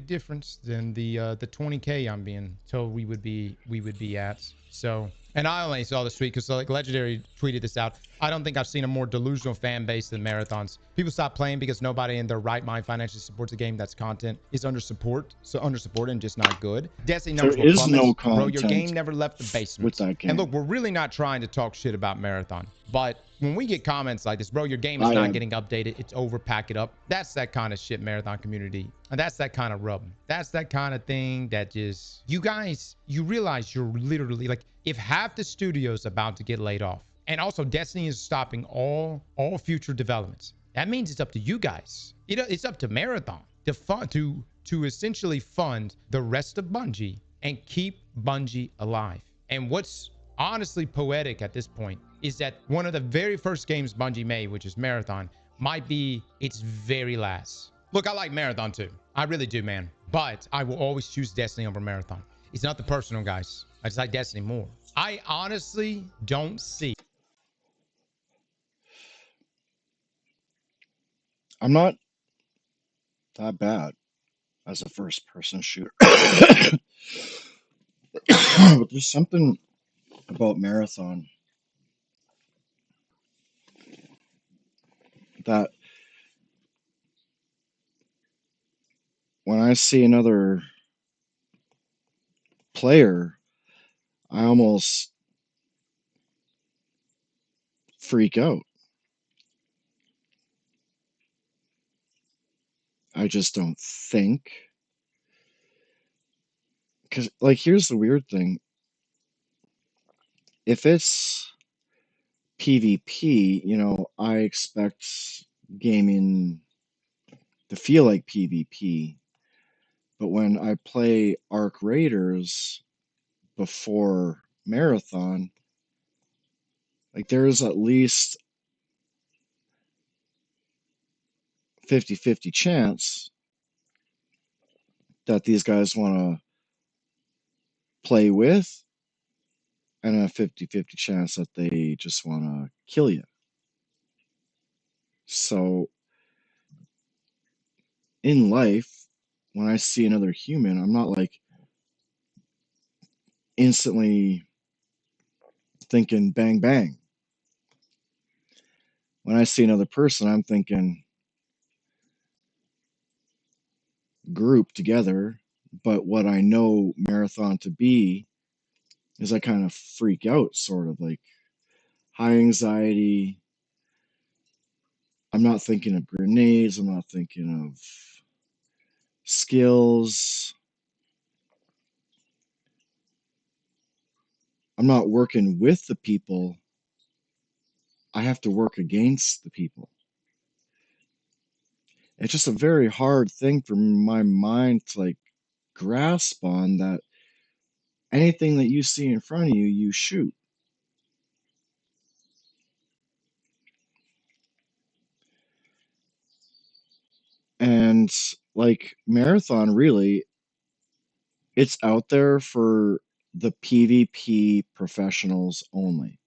difference than the 20K I'm being told we would be at. So, and I only saw this tweet because like Legendary tweeted this out. I don't think I've seen a more delusional fan base than Marathons. People stop playing because nobody in their right mind financially supports a game that's content is under supported and just not good. Destiny numbers There will is plummet. no Bro, your game content never left the basement. with that game. And look, we're really not trying to talk shit about Marathon, but when we get comments like this, bro, your game is I not am. getting updated. It's over, pack it up. That's that kind of shit, Marathon community. And that's that kind of rub. That's that kind of thing that just, you guys, you realize you're literally like, if half the studio's about to get laid off, and also Destiny is stopping all future developments, that means it's up to you guys. You know, it's up to Marathon to fund, to essentially fund the rest of Bungie and keep Bungie alive. And what's honestly poetic at this point is that one of the very first games Bungie made, which is Marathon, might be its very last. Look, I like Marathon too. I really do, man. But I will always choose Destiny over Marathon. It's not the personal, guys. I just like Destiny more. I honestly don't see. I'm not that bad as a first-person shooter. But there's something about Marathon that when I see another player, I almost freak out. I just don't think. Because, like, here's the weird thing. If it's PvP, you know, I expect gaming to feel like PvP. But when I play Arc Raiders before Marathon, like, there's at least 50-50 chance that these guys want to play with, and a 50-50 chance that they just want to kill you. So in life, when I see another human, I'm not like instantly thinking bang bang. When I see another person, I'm thinking group together. But what I know Marathon to be is I kind of freak out, sort of like high anxiety. I'm not thinking of grenades. I'm not thinking of skills. I'm not working with the people. I have to work against the people. It's just a very hard thing for my mind to like grasp on, that anything that you see in front of you, you shoot. And like Marathon, really, it's out there for the PvP professionals only.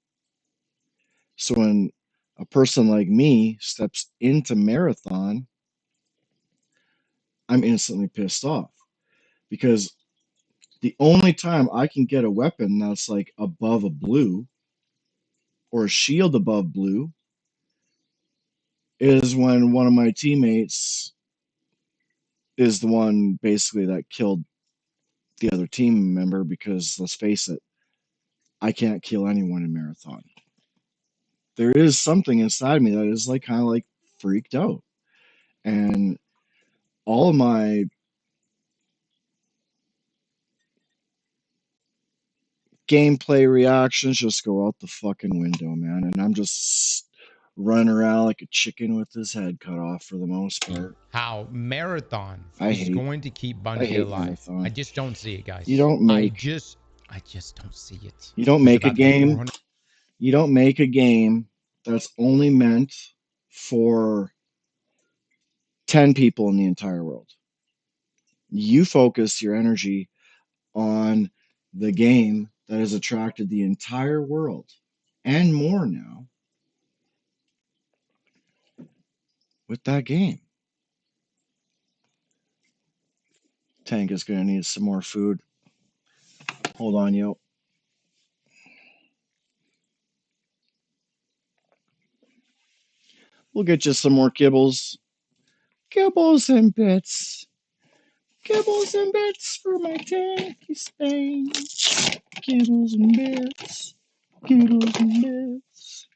So when a person like me steps into Marathon, I'm instantly pissed off, because the only time I can get a weapon that's like above a blue or a shield above blue is when one of my teammates is the one basically that killed the other team member, because let's face it, I can't kill anyone in Marathon. There is something inside me that is like kind of like freaked out. And all of my gameplay reactions just go out the fucking window, man. And I'm just running around like a chicken with his head cut off for the most part. How Marathon I is hate- going to keep I Bungie hate alive. Marathon. I just don't see it, guys. You don't make I just don't see it. you don't There's make a about game 400 you don't make a game that's only meant for 10 people in the entire world. You focus your energy on the game that has attracted the entire world, and more now with that game. Tank is going to need some more food. Hold on, yo. We'll get you some more kibbles. Kibbles and bits. Kibbles and bits for my tanky Spain. Kibbles and bits. Kibbles and bits.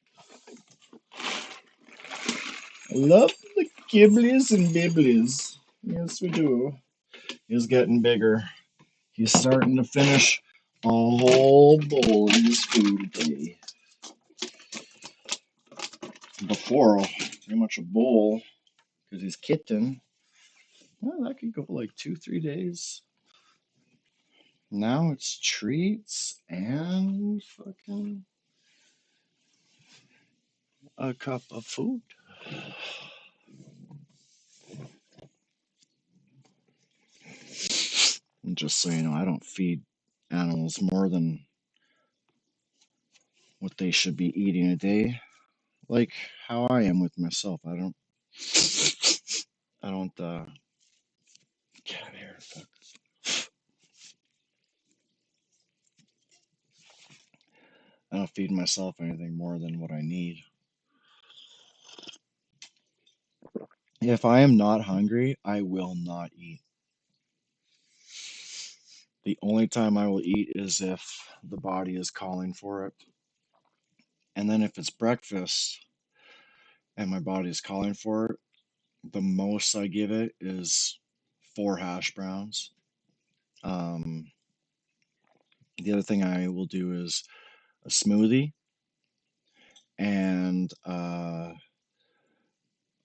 I love the kibblies and bibblies. Yes, we do. He's getting bigger. He's starting to finish a whole bowl of his food a day. Before, pretty much a bowl, because he's kitten. Well, that could go like 2-3 days. Now it's treats and fucking a cup of food. And just so you know, I don't feed animals more than what they should be eating a day. Like how I am with myself. I don't get out of here. Fuck. I don't feed myself anything more than what I need. If I am not hungry, I will not eat. The only time I will eat is if the body is calling for it. And then if it's breakfast and my body is calling for it, the most I give it is 4 hash browns. The other thing I will do is a smoothie. And I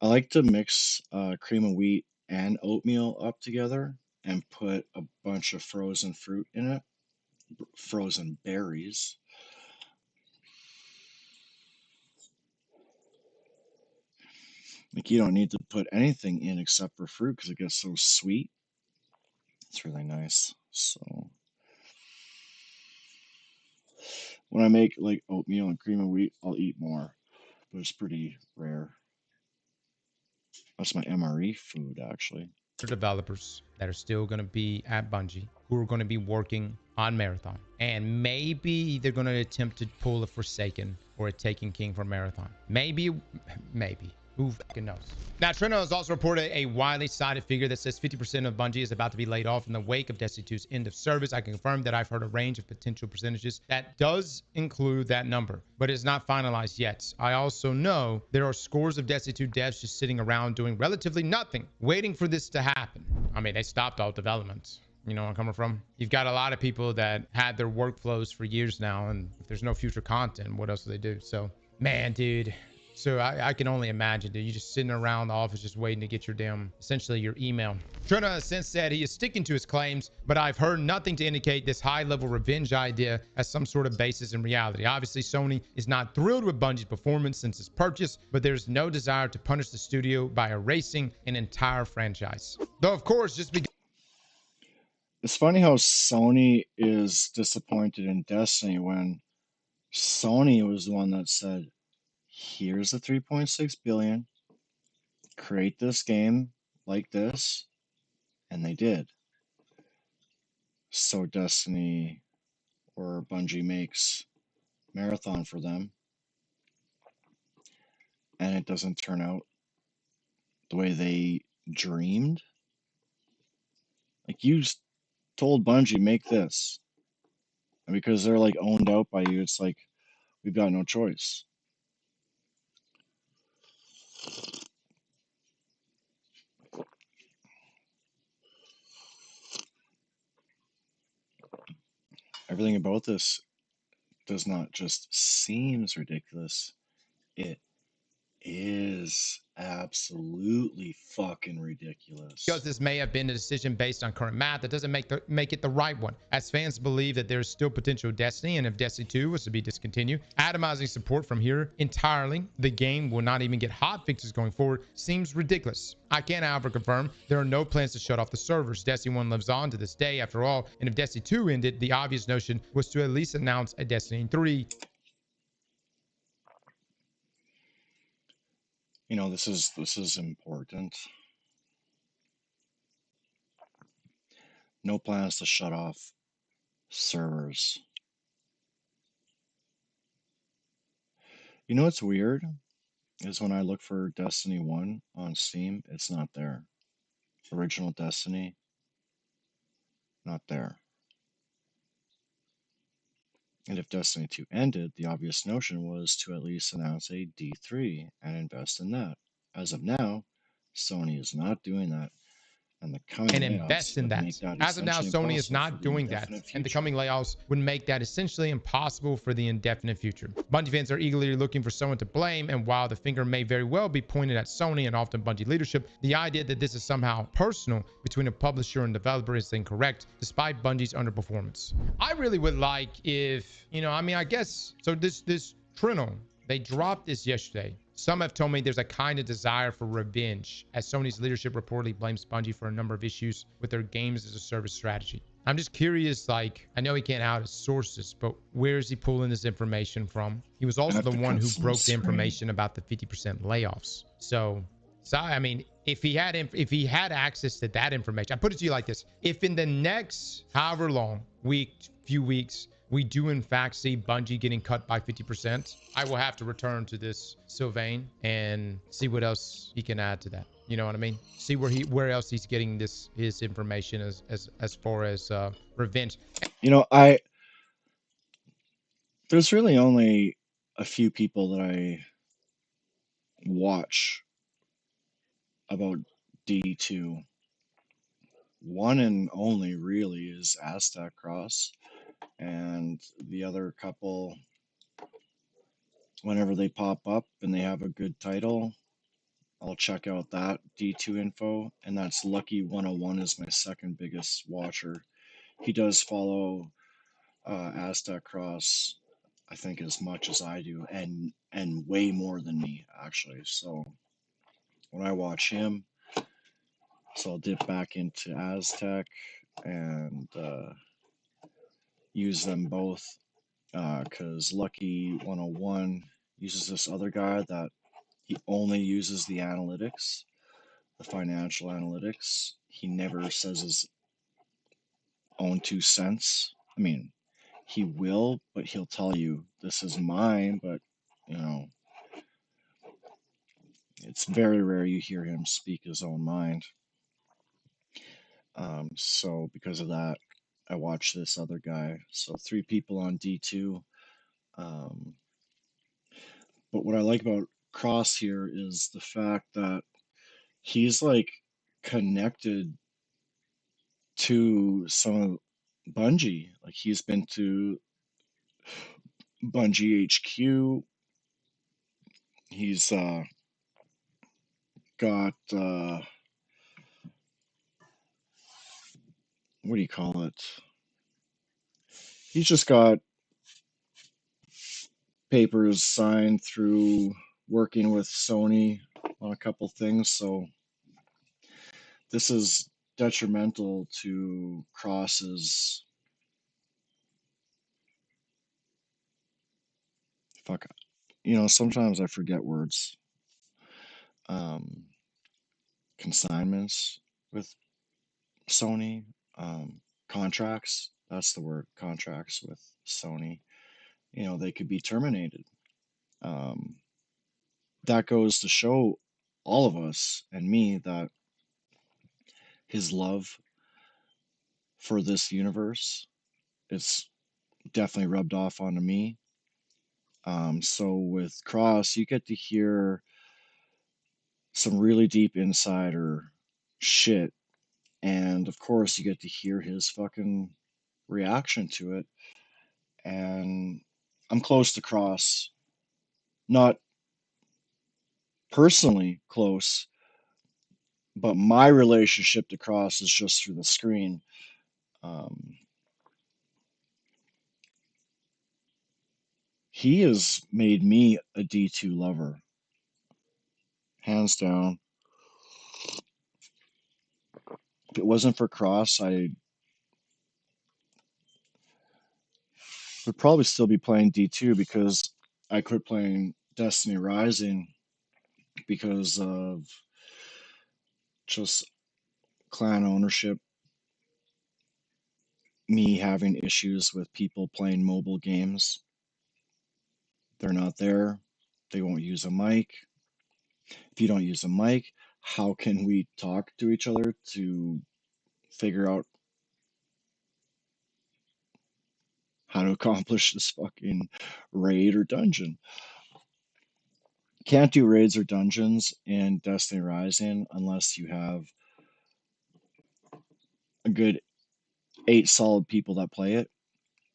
like to mix cream of wheat and oatmeal up together and put a bunch of frozen fruit in it, frozen berries. Like you don't need to put anything in except for fruit because it gets so sweet. It's really nice. So when I make like oatmeal and cream of wheat, I'll eat more, but it's pretty rare. That's my MRE food, actually. Developers that are still going to be at Bungie, who are going to be working on Marathon, and maybe they're going to attempt to pull a Forsaken or a Taken King for Marathon. Maybe. Who fucking knows? Now, Trino has also reported a widely cited figure that says 50% of Bungie is about to be laid off in the wake of Destiny 2's end of service. I can confirm that I've heard a range of potential percentages that does include that number, but it's not finalized yet. I also know there are scores of Destiny 2 devs just sitting around doing relatively nothing, waiting for this to happen. I mean, they stopped all development. You know where I'm coming from? You've got a lot of people that had their workflows for years now, and if there's no future content, what else do they do? So, man, dude. So I can only imagine, dude. You're just sitting around the office just waiting to get your damn, essentially your email. Trina has since said he is sticking to his claims, but I've heard nothing to indicate this high-level revenge idea has some sort of basis in reality. Obviously, Sony is not thrilled with Bungie's performance since its purchase, but there's no desire to punish the studio by erasing an entire franchise. Though, of course, just because... It's funny how Sony is disappointed in Destiny when Sony was the one that said, here's the 3.6 billion, create this game like this, and they did. So Destiny or Bungie makes Marathon for them, and it doesn't turn out the way they dreamed. Like, you told Bungie, make this, and because they're like owned out by you, it's like, we've got no choice. Everything about this does not just seems ridiculous. It is absolutely fucking ridiculous. Because this may have been a decision based on current math, that doesn't make it the right one. As fans believe that there's still potential Destiny, and if Destiny 2 was to be discontinued, atomizing support from here entirely, the game will not even get hot fixes going forward, seems ridiculous. I can, however, confirm there are no plans to shut off the servers. Destiny 1 lives on to this day, after all, and if Destiny 2 ended, the obvious notion was to at least announce a Destiny 3. You know, this is important. No plans to shut off servers. You know what's weird is when I look for Destiny 1 on Steam, it's not there. Original Destiny, not there. And if Destiny 2 ended, the obvious notion was to at least announce a D3 and invest in that. As of now, Sony is not doing that, and the coming and layoffs invest in would make that. that As of now, essentially Sony is impossible for not the doing that, indefinite and the future. coming layoffs would make that essentially impossible for the indefinite future. Bungie fans are eagerly looking for someone to blame, and while the finger may very well be pointed at Sony and often Bungie leadership, the idea that this is somehow personal between a publisher and developer is incorrect, despite Bungie's underperformance. I really would like if, I mean, I guess, so this Trino, they dropped this yesterday. Some have told me there's a kind of desire for revenge, as Sony's leadership reportedly blames Bungie for a number of issues with their games as a service strategy. I'm just curious, like, I know he can't out his sources, but where is he pulling this information from? He was also the one who broke the information about the 50% layoffs. So I mean, if he had access to that information, I put it to you like this: if in the next however long few weeks, we do in fact see Bungie getting cut by 50%, I will have to return to this Sylvain and see what else he can add to that. You know what I mean? See where else he's getting his information as far as revenge. You know, there's really only a few people that I watch about D2. One and only really is Aztec Cross, and the other couple, whenever they pop up and they have a good title, I'll check out that D2 info, and that's Lucky 101 is my second biggest watcher. He does follow Aztec Cross, I think, as much as I do, and way more than me actually. So when I watch him, so I'll dip back into Aztec and use them both because Lucky 101 uses this other guy that he only uses the analytics, the financial analytics. He never says his own 2 cents. I mean, he will, but he'll tell you this is mine, but you know, it's very rare you hear him speak his own mind. So because of that, I watch this other guy. So 3 people on D2. Um, but what I like about Cross here is the fact that he's like connected to some of Bungie. Like he's been to Bungie HQ. He's got what do you call it? He's just got papers signed through working with Sony on a couple things. So this is detrimental to Cross's fuck. You know, sometimes I forget words. Um, Consignments with Sony, contracts. That's the word, contracts with Sony. You know, they could be terminated. Um, that goes to show all of us and me that his love for this universe, it's definitely rubbed off onto me. So with Cross, you get to hear some really deep insider shit, and of course, you get to hear his fucking reaction to it. And I'm close to Cross, not personally close, but my relationship to Cross is just through the screen. Um, he has made me a D2 lover, hands down. If it wasn't for Cross, I would probably still be playing D2 because I quit playing Destiny Rising because of just clan ownership, me having issues with people playing mobile games. They're not there. They won't use a mic. If you don't use a mic, how can we talk to each other to figure out how to accomplish this fucking raid or dungeon? Can't do raids or dungeons in Destiny Rising unless you have a good 8 solid people that play it.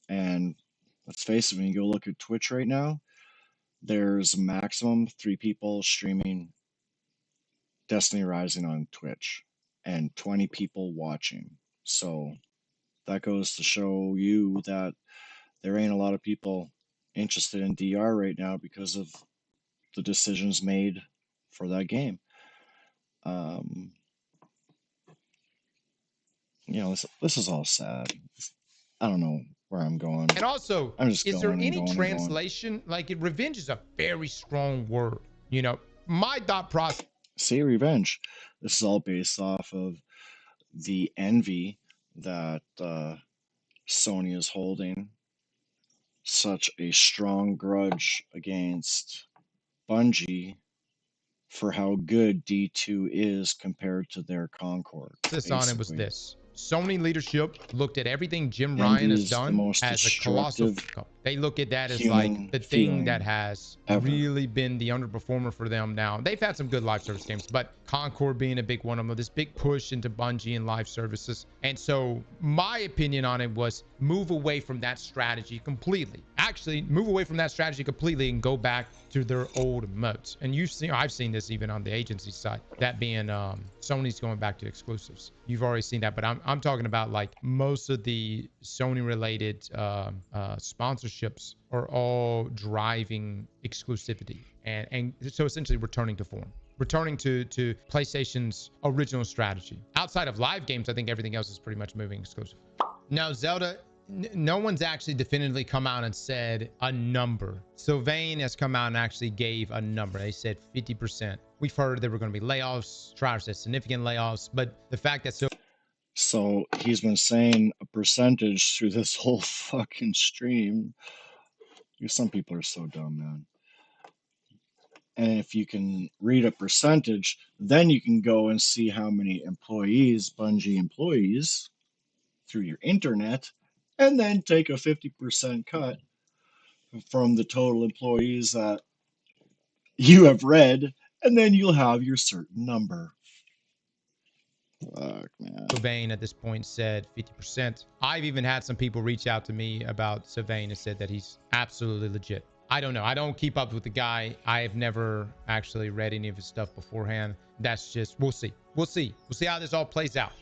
And let's face it, when you go look at Twitch right now, there's maximum 3 people streaming Destiny Rising on Twitch and 20 people watching. So that goes to show you that there ain't a lot of people interested in DR right now because of the decisions made for that game. This is all sad. I don't know where I'm going. And also, I'm just is there going and any going and translation? Like, revenge is a very strong word. You know, my thought process. Say revenge. This is all based off of the envy that Sony is holding. Such a strong grudge against Bungie for how good D2 is compared to their Concord. This on it was this. Sony leadership looked at everything Jim Ryan has done as a colossal. They look at that as like the thing that has really been the underperformer for them now. They've had some good live service games, but Concord being a big one of them, this big push into Bungie and live services. And so my opinion on it was move away from that strategy completely. Actually, move away from that strategy completely and go back to their old modes. And you've seen, I've seen this even on the agency side, that being Sony's going back to exclusives. You've already seen that, but I'm talking about like most of the Sony related sponsorships are all driving exclusivity and so essentially returning to form, returning to PlayStation's original strategy. Outside of live games, I think everything else is pretty much moving exclusive. Now Zelda, no one's actually definitively come out and said a number. Sylvain has come out and actually gave a number. They said 50%. We've heard there were going to be layoffs. Trower said significant layoffs, but the fact that so he's been saying a percentage through this whole fucking stream. Some people are so dumb, man. And if you can read a percentage, then you can go and see how many employees, Bungie employees, through your internet, and then take a 50% cut from the total employees that you have read, and then you'll have your certain number. Fuck, man. Sylvain at this point said 50%. I've even had some people reach out to me about Sylvain and said that he's absolutely legit. I don't know. I don't keep up with the guy. I've never actually read any of his stuff beforehand. That's just, we'll see. We'll see. We'll see how this all plays out.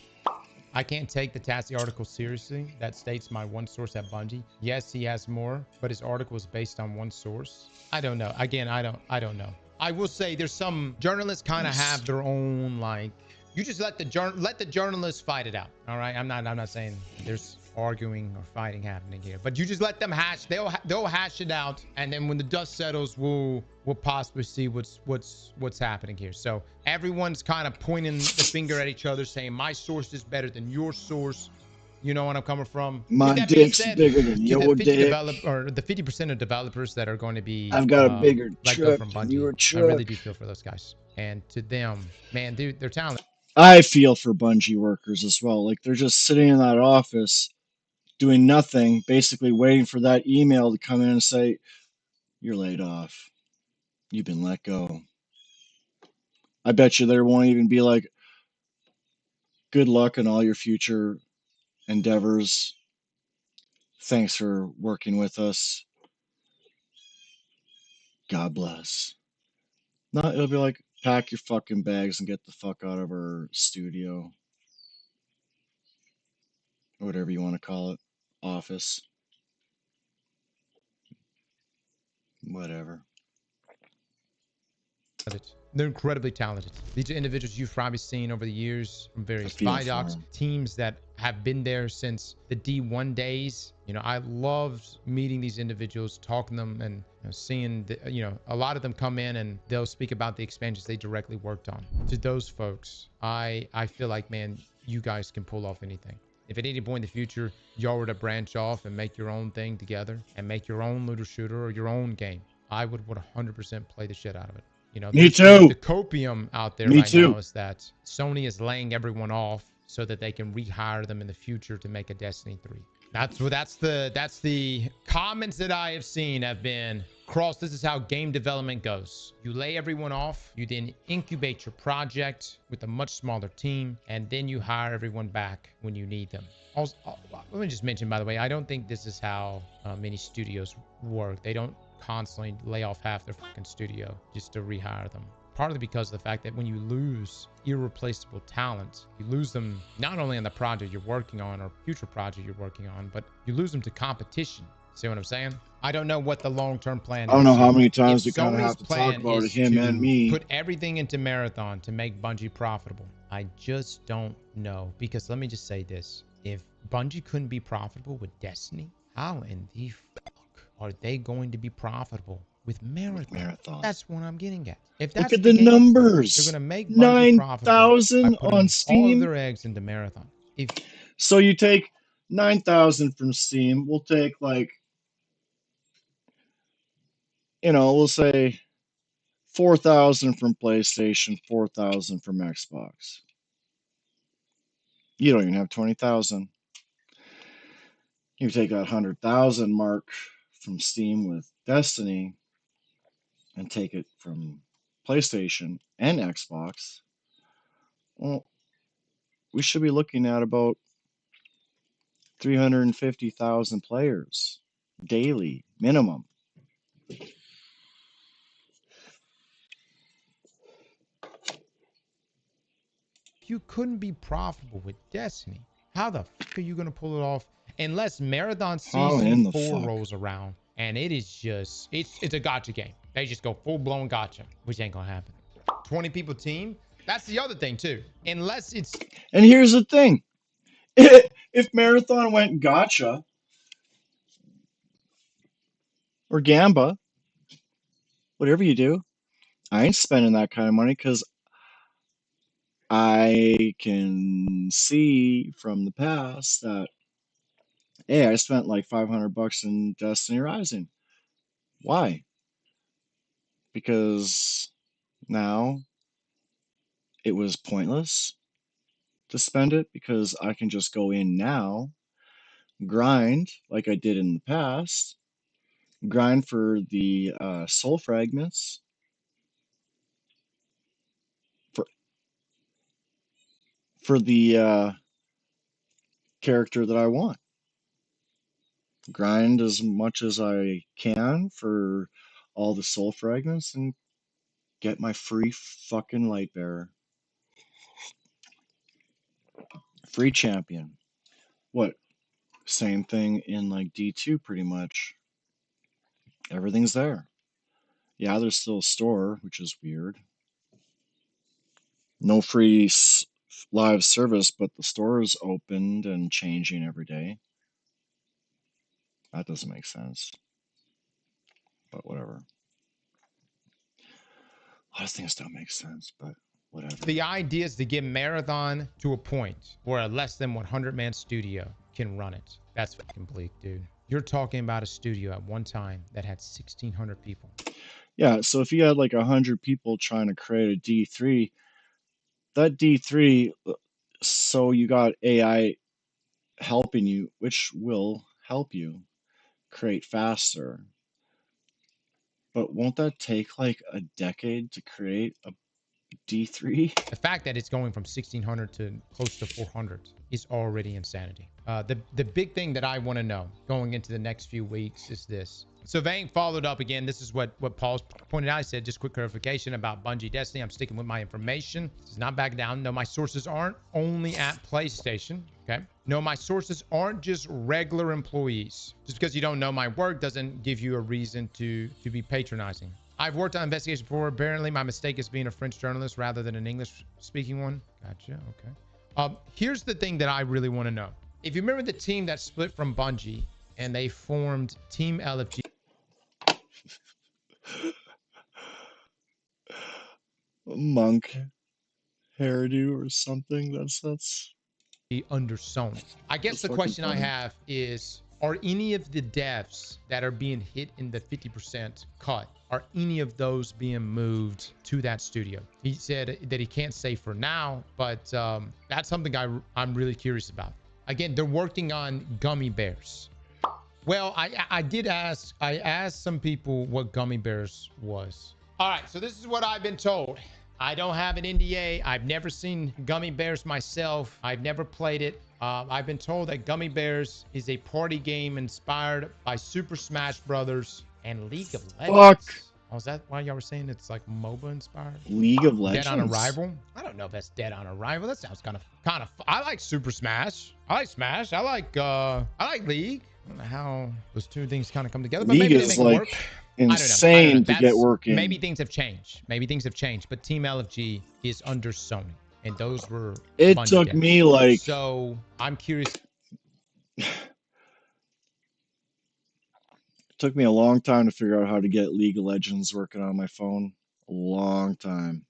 I can't take the Tassie article seriously. That states my one source at Bungie. Yes, he has more, but his article is based on one source. I don't know. Again, I don't know. I will say there's some journalists kind of have their own, like, you just let the journalists fight it out. All right. I'm not saying there's arguing or fighting happening here, but you just let them hash. They'll hash it out, and then when the dust settles, we'll possibly see what's happening here. So everyone's kind of pointing the finger at each other, saying my source is better than your source. You know what I'm coming from? My dick's bigger than your dick. Or the 50% of developers that are going to be, I've got a bigger truck from than your Bungie. truck. I really do feel for those guys, and to them, man, dude, they're talented. I feel for Bungie workers as well. Like, they're just sitting in that office doing nothing, basically waiting for that email to come in and say, you're laid off. You've been let go. I bet you there won't even be like, good luck in all your future endeavors. Thanks for working with us. God bless. No, it'll be like, pack your fucking bags and get the fuck out of our studio. Or whatever you want to call it. Office. Whatever. They're incredibly talented. These are individuals you've probably seen over the years from various Vidocs, teams that have been there since the D1 days. You know, I loved meeting these individuals, talking to them, and seeing a lot of them come in and they'll speak about the expansions they directly worked on. To those folks, I feel like, man, you guys can pull off anything. If at any point in the future y'all were to branch off and make your own thing together and make your own little shooter or your own game, I would 100% play the shit out of it. Me too. The copium out there Me right too. now is that Sony is laying everyone off so that they can rehire them in the future to make a Destiny 3. That's the comments that I have seen have been, Cross, this is how game development goes. You lay everyone off, you then incubate your project with a much smaller team, and then you hire everyone back when you need them. Also, let me just mention, by the way, I don't think this is how many studios work. They don't constantly lay off half their fucking studio just to rehire them. Partly because of the fact that when you lose irreplaceable talent, you lose them not only on the project you're working on or future project you're working on, but you lose them to competition. See what I'm saying? I don't know what the long-term plan is. I don't know how many times If we kind of Sony's have to talk plan about it, is him and to me. put everything into Marathon to make Bungie profitable, I just don't know. Because let me just say this. If Bungie couldn't be profitable with Destiny, how in the fuck are they going to be profitable with Marathon? That's what I'm getting at. If that's Look at the the case, numbers. they're going to make Bungie profitable by 9,000 putting on Steam. all of their eggs into Marathon. So you take 9,000 from Steam. We'll take we'll say 4,000 from PlayStation, 4,000 from Xbox. You don't even have 20,000. You take that 100,000 mark from Steam with Destiny and take it from PlayStation and Xbox. Well, we should be looking at about 350,000 players daily minimum. If you couldn't be profitable with Destiny, how the fuck are you going to pull it off? Unless Marathon Season 4 rolls around and it is just, it's a gotcha game. They just go full-blown gotcha, which ain't going to happen. 20 people team, that's the other thing too. Unless it's... And here's the thing. If Marathon went gotcha or Gamba, whatever you do, I ain't spending that kind of money because I can see from the past that, hey, I spent like $500 in Destiny Rising. Why? Because now it was pointless to spend it because I can just go in now, grind like I did in the past, grind for the soul fragments, for the character that I want. Grind as much as I can for all the soul fragments and get my free fucking light bearer. Free champion. What? Same thing in like D2 pretty much. Everything's there. Yeah, there's still a store, which is weird. No free live service, but the store is opened and changing every day. That doesn't make sense. But whatever. A lot of things don't make sense, but whatever. The idea is to get Marathon to a point where a less than 100-man studio can run it. That's fucking bleak, dude. You're talking about a studio at one time that had 1,600 people. Yeah, so if you had like 100 people trying to create a D3, that D3, so you got AI helping you, which will help you create faster. But won't that take like a decade to create a D3? The fact that it's going from 1,600 to close to 400 is already insanity. The big thing that I want to know going into the next few weeks is this. So Vang followed up again. This is what Paul's pointed out. He said, just quick clarification about Bungie Destiny. I'm sticking with my information. This is not back down. No, my sources aren't only at PlayStation. Okay. No, my sources aren't just regular employees. Just because you don't know my work doesn't give you a reason to be patronizing. I've worked on investigations before. Apparently, my mistake is being a French journalist rather than an English-speaking one. Gotcha. Okay. Here's the thing that I really want to know. If you remember the team that split from Bungie and they formed Team LFG. monk hairdo or something. That's under Sony. I guess the fucking question I funny. have is, are any of the devs that are being hit in the 50% cut, are any of those being moved to that studio? He said that he can't say for now, but that's something I'm really curious about. Again, they're working on Gummy Bears. Well, I asked some people what Gummy Bears was. All right, so this is what I've been told. I don't have an NDA. I've never seen Gummy Bears myself. I've never played it. I've been told that Gummy Bears is a party game inspired by Super Smash Brothers and League of Legends. Fuck. Oh, is that why y'all were saying it's like MOBA inspired? League of Legends. Dead on Arrival? I don't know if that's Dead on Arrival. That sounds kind of. I like Super Smash. I like Smash. I like League. I don't know how those two things kind of come together, but League maybe they is make it work. insane to get working. Maybe things have changed. But Team LFG is under Sony, and those were. It took me like. So I'm curious. It took me a long time to figure out how to get League of Legends working on my phone. A long time.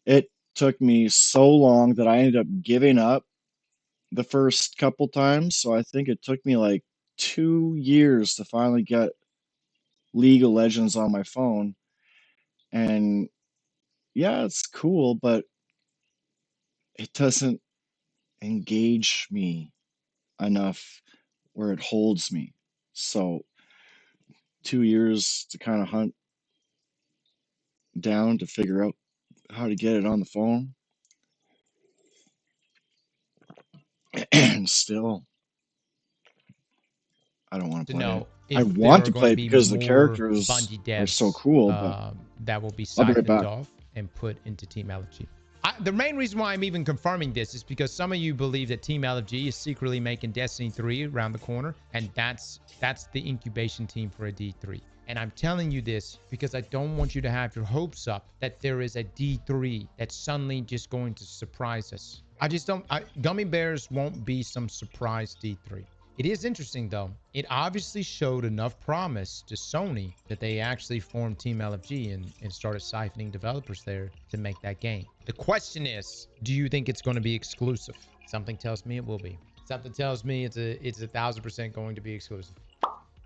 It took me so long that I ended up giving up the first couple times. So I think it took me like 2 years to finally get League of Legends on my phone. And yeah, it's cool, but it doesn't engage me enough where it holds me. So 2 years to kind of hunt down to figure out how to get it on the phone. And still, I don't want to play it. I want to play it because the characters are so cool, but that will be I'll be right siphoned back. off and put into Team LFG. The main reason why I'm even confirming this is because some of you believe that Team LFG is secretly making Destiny 3 around the corner, and that's the incubation team for a D3. And I'm telling you this because I don't want you to have your hopes up that there is a D3 that's suddenly just going to surprise us. I just don't. Gummy Bears won't be some surprise D3. It is interesting, though. It obviously showed enough promise to Sony that they actually formed Team LFG and started siphoning developers there to make that game. The question is, do you think it's going to be exclusive? Something tells me it will be. Something tells me it's 1,000% going to be exclusive.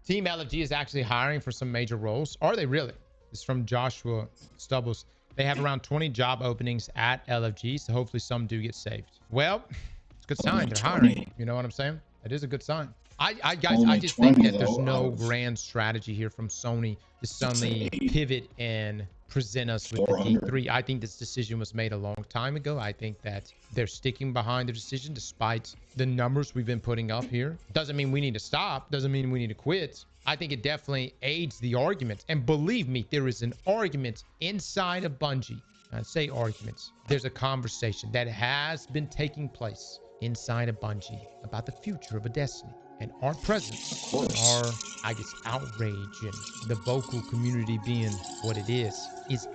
Team LFG is actually hiring for some major roles. Are they really? This is from Joshua Stubbles. They have around 20 job openings at LFG, so hopefully some do get saved. Well, it's a good sign. They're hiring. You know what I'm saying? It is a good sign. Guys, I just think that there's no grand strategy here from Sony to suddenly pivot and present us with the D3. I think this decision was made a long time ago. I think that they're sticking behind the decision despite the numbers we've been putting up here. Doesn't mean we need to stop. Doesn't mean we need to quit. I think it definitely aids the argument. And believe me, there is an argument inside of Bungie. I say arguments. There's a conversation that has been taking place inside of Bungie about the future of a Destiny. And our presence, our, I guess, outrage and the vocal community being what it is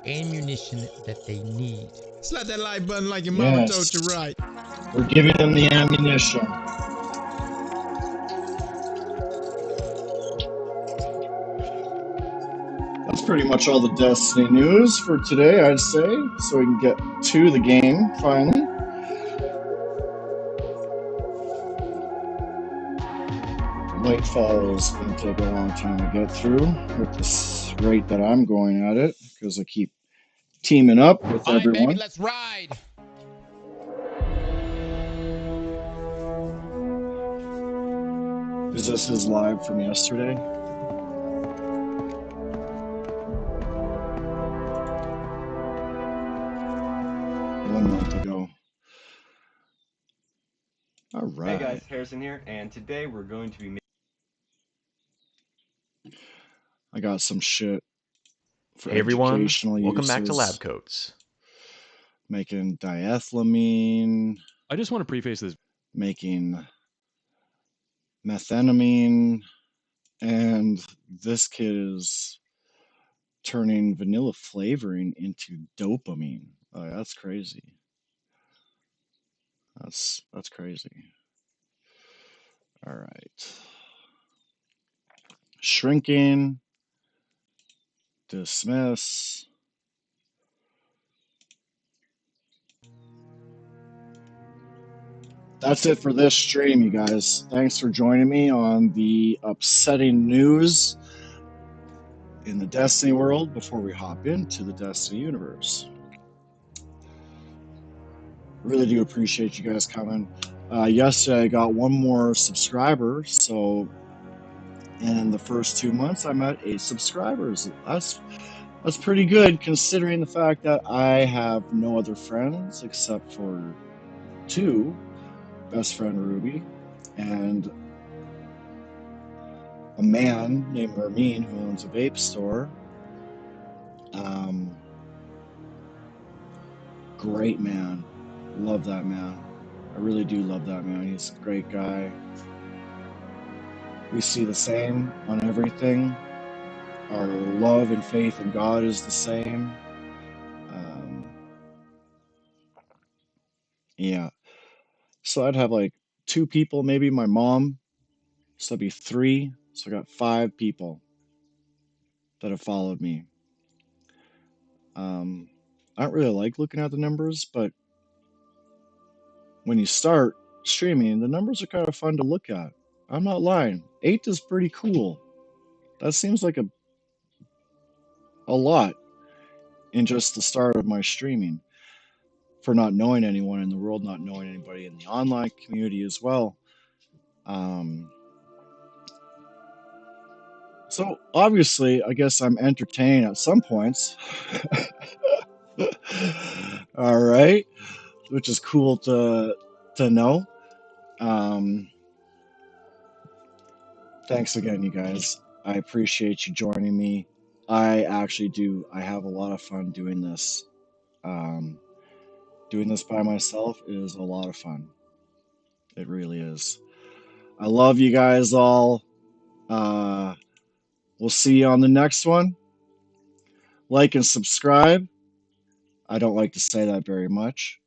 ammunition that they need. Slap that like button like your mama told you right. We're giving them the ammunition. That's pretty much all the Destiny news for today, I'd say. So we can get to the game finally. Lightfall is going to take a long time to get through with this rate that I'm going at it because I keep teaming up with everyone. Baby, let's ride. Is this his live from yesterday? One month ago. All right. Hey guys, Harrison here, and today we're going to be I got some shit for hey everyone, welcome uses. back to Lab Coats. Making diethylamine. I just want to preface this. Making methenamine. And this kid is turning vanilla flavoring into dopamine. Oh, that's crazy. That's crazy. All right. Shrinking. Dismiss. that's it for this stream, you guys. Thanks for joining me on the upsetting news in the Destiny world before we hop into the Destiny universe. Really do appreciate you guys coming. Yesterday I got one more subscriber, so in the first 2 months I met 8 subscribers. That's pretty good considering the fact that I have no other friends except for 2, best friend Ruby and a man named Ramin who owns a vape store. Great man. Love that man. I really do love that man. He's a great guy. We see the same on everything. Our love and faith in God is the same. Yeah. So I'd have like 2 people, maybe my mom. So that'd be 3. So I got 5 people that have followed me. I don't really like looking at the numbers, but when you start streaming, the numbers are kind of fun to look at. I'm not lying. 8 is pretty cool. That seems like a lot in just the start of my streaming for not knowing anyone in the world, not knowing anybody in the online community as well. So obviously, I guess I'm entertaining at some points. All right, which is cool to know. Thanks again, you guys. I appreciate you joining me. I actually do. I have a lot of fun doing this. Doing this by myself is a lot of fun. It really is. I love you guys all. We'll see you on the next one. Like and subscribe. I don't like to say that very much.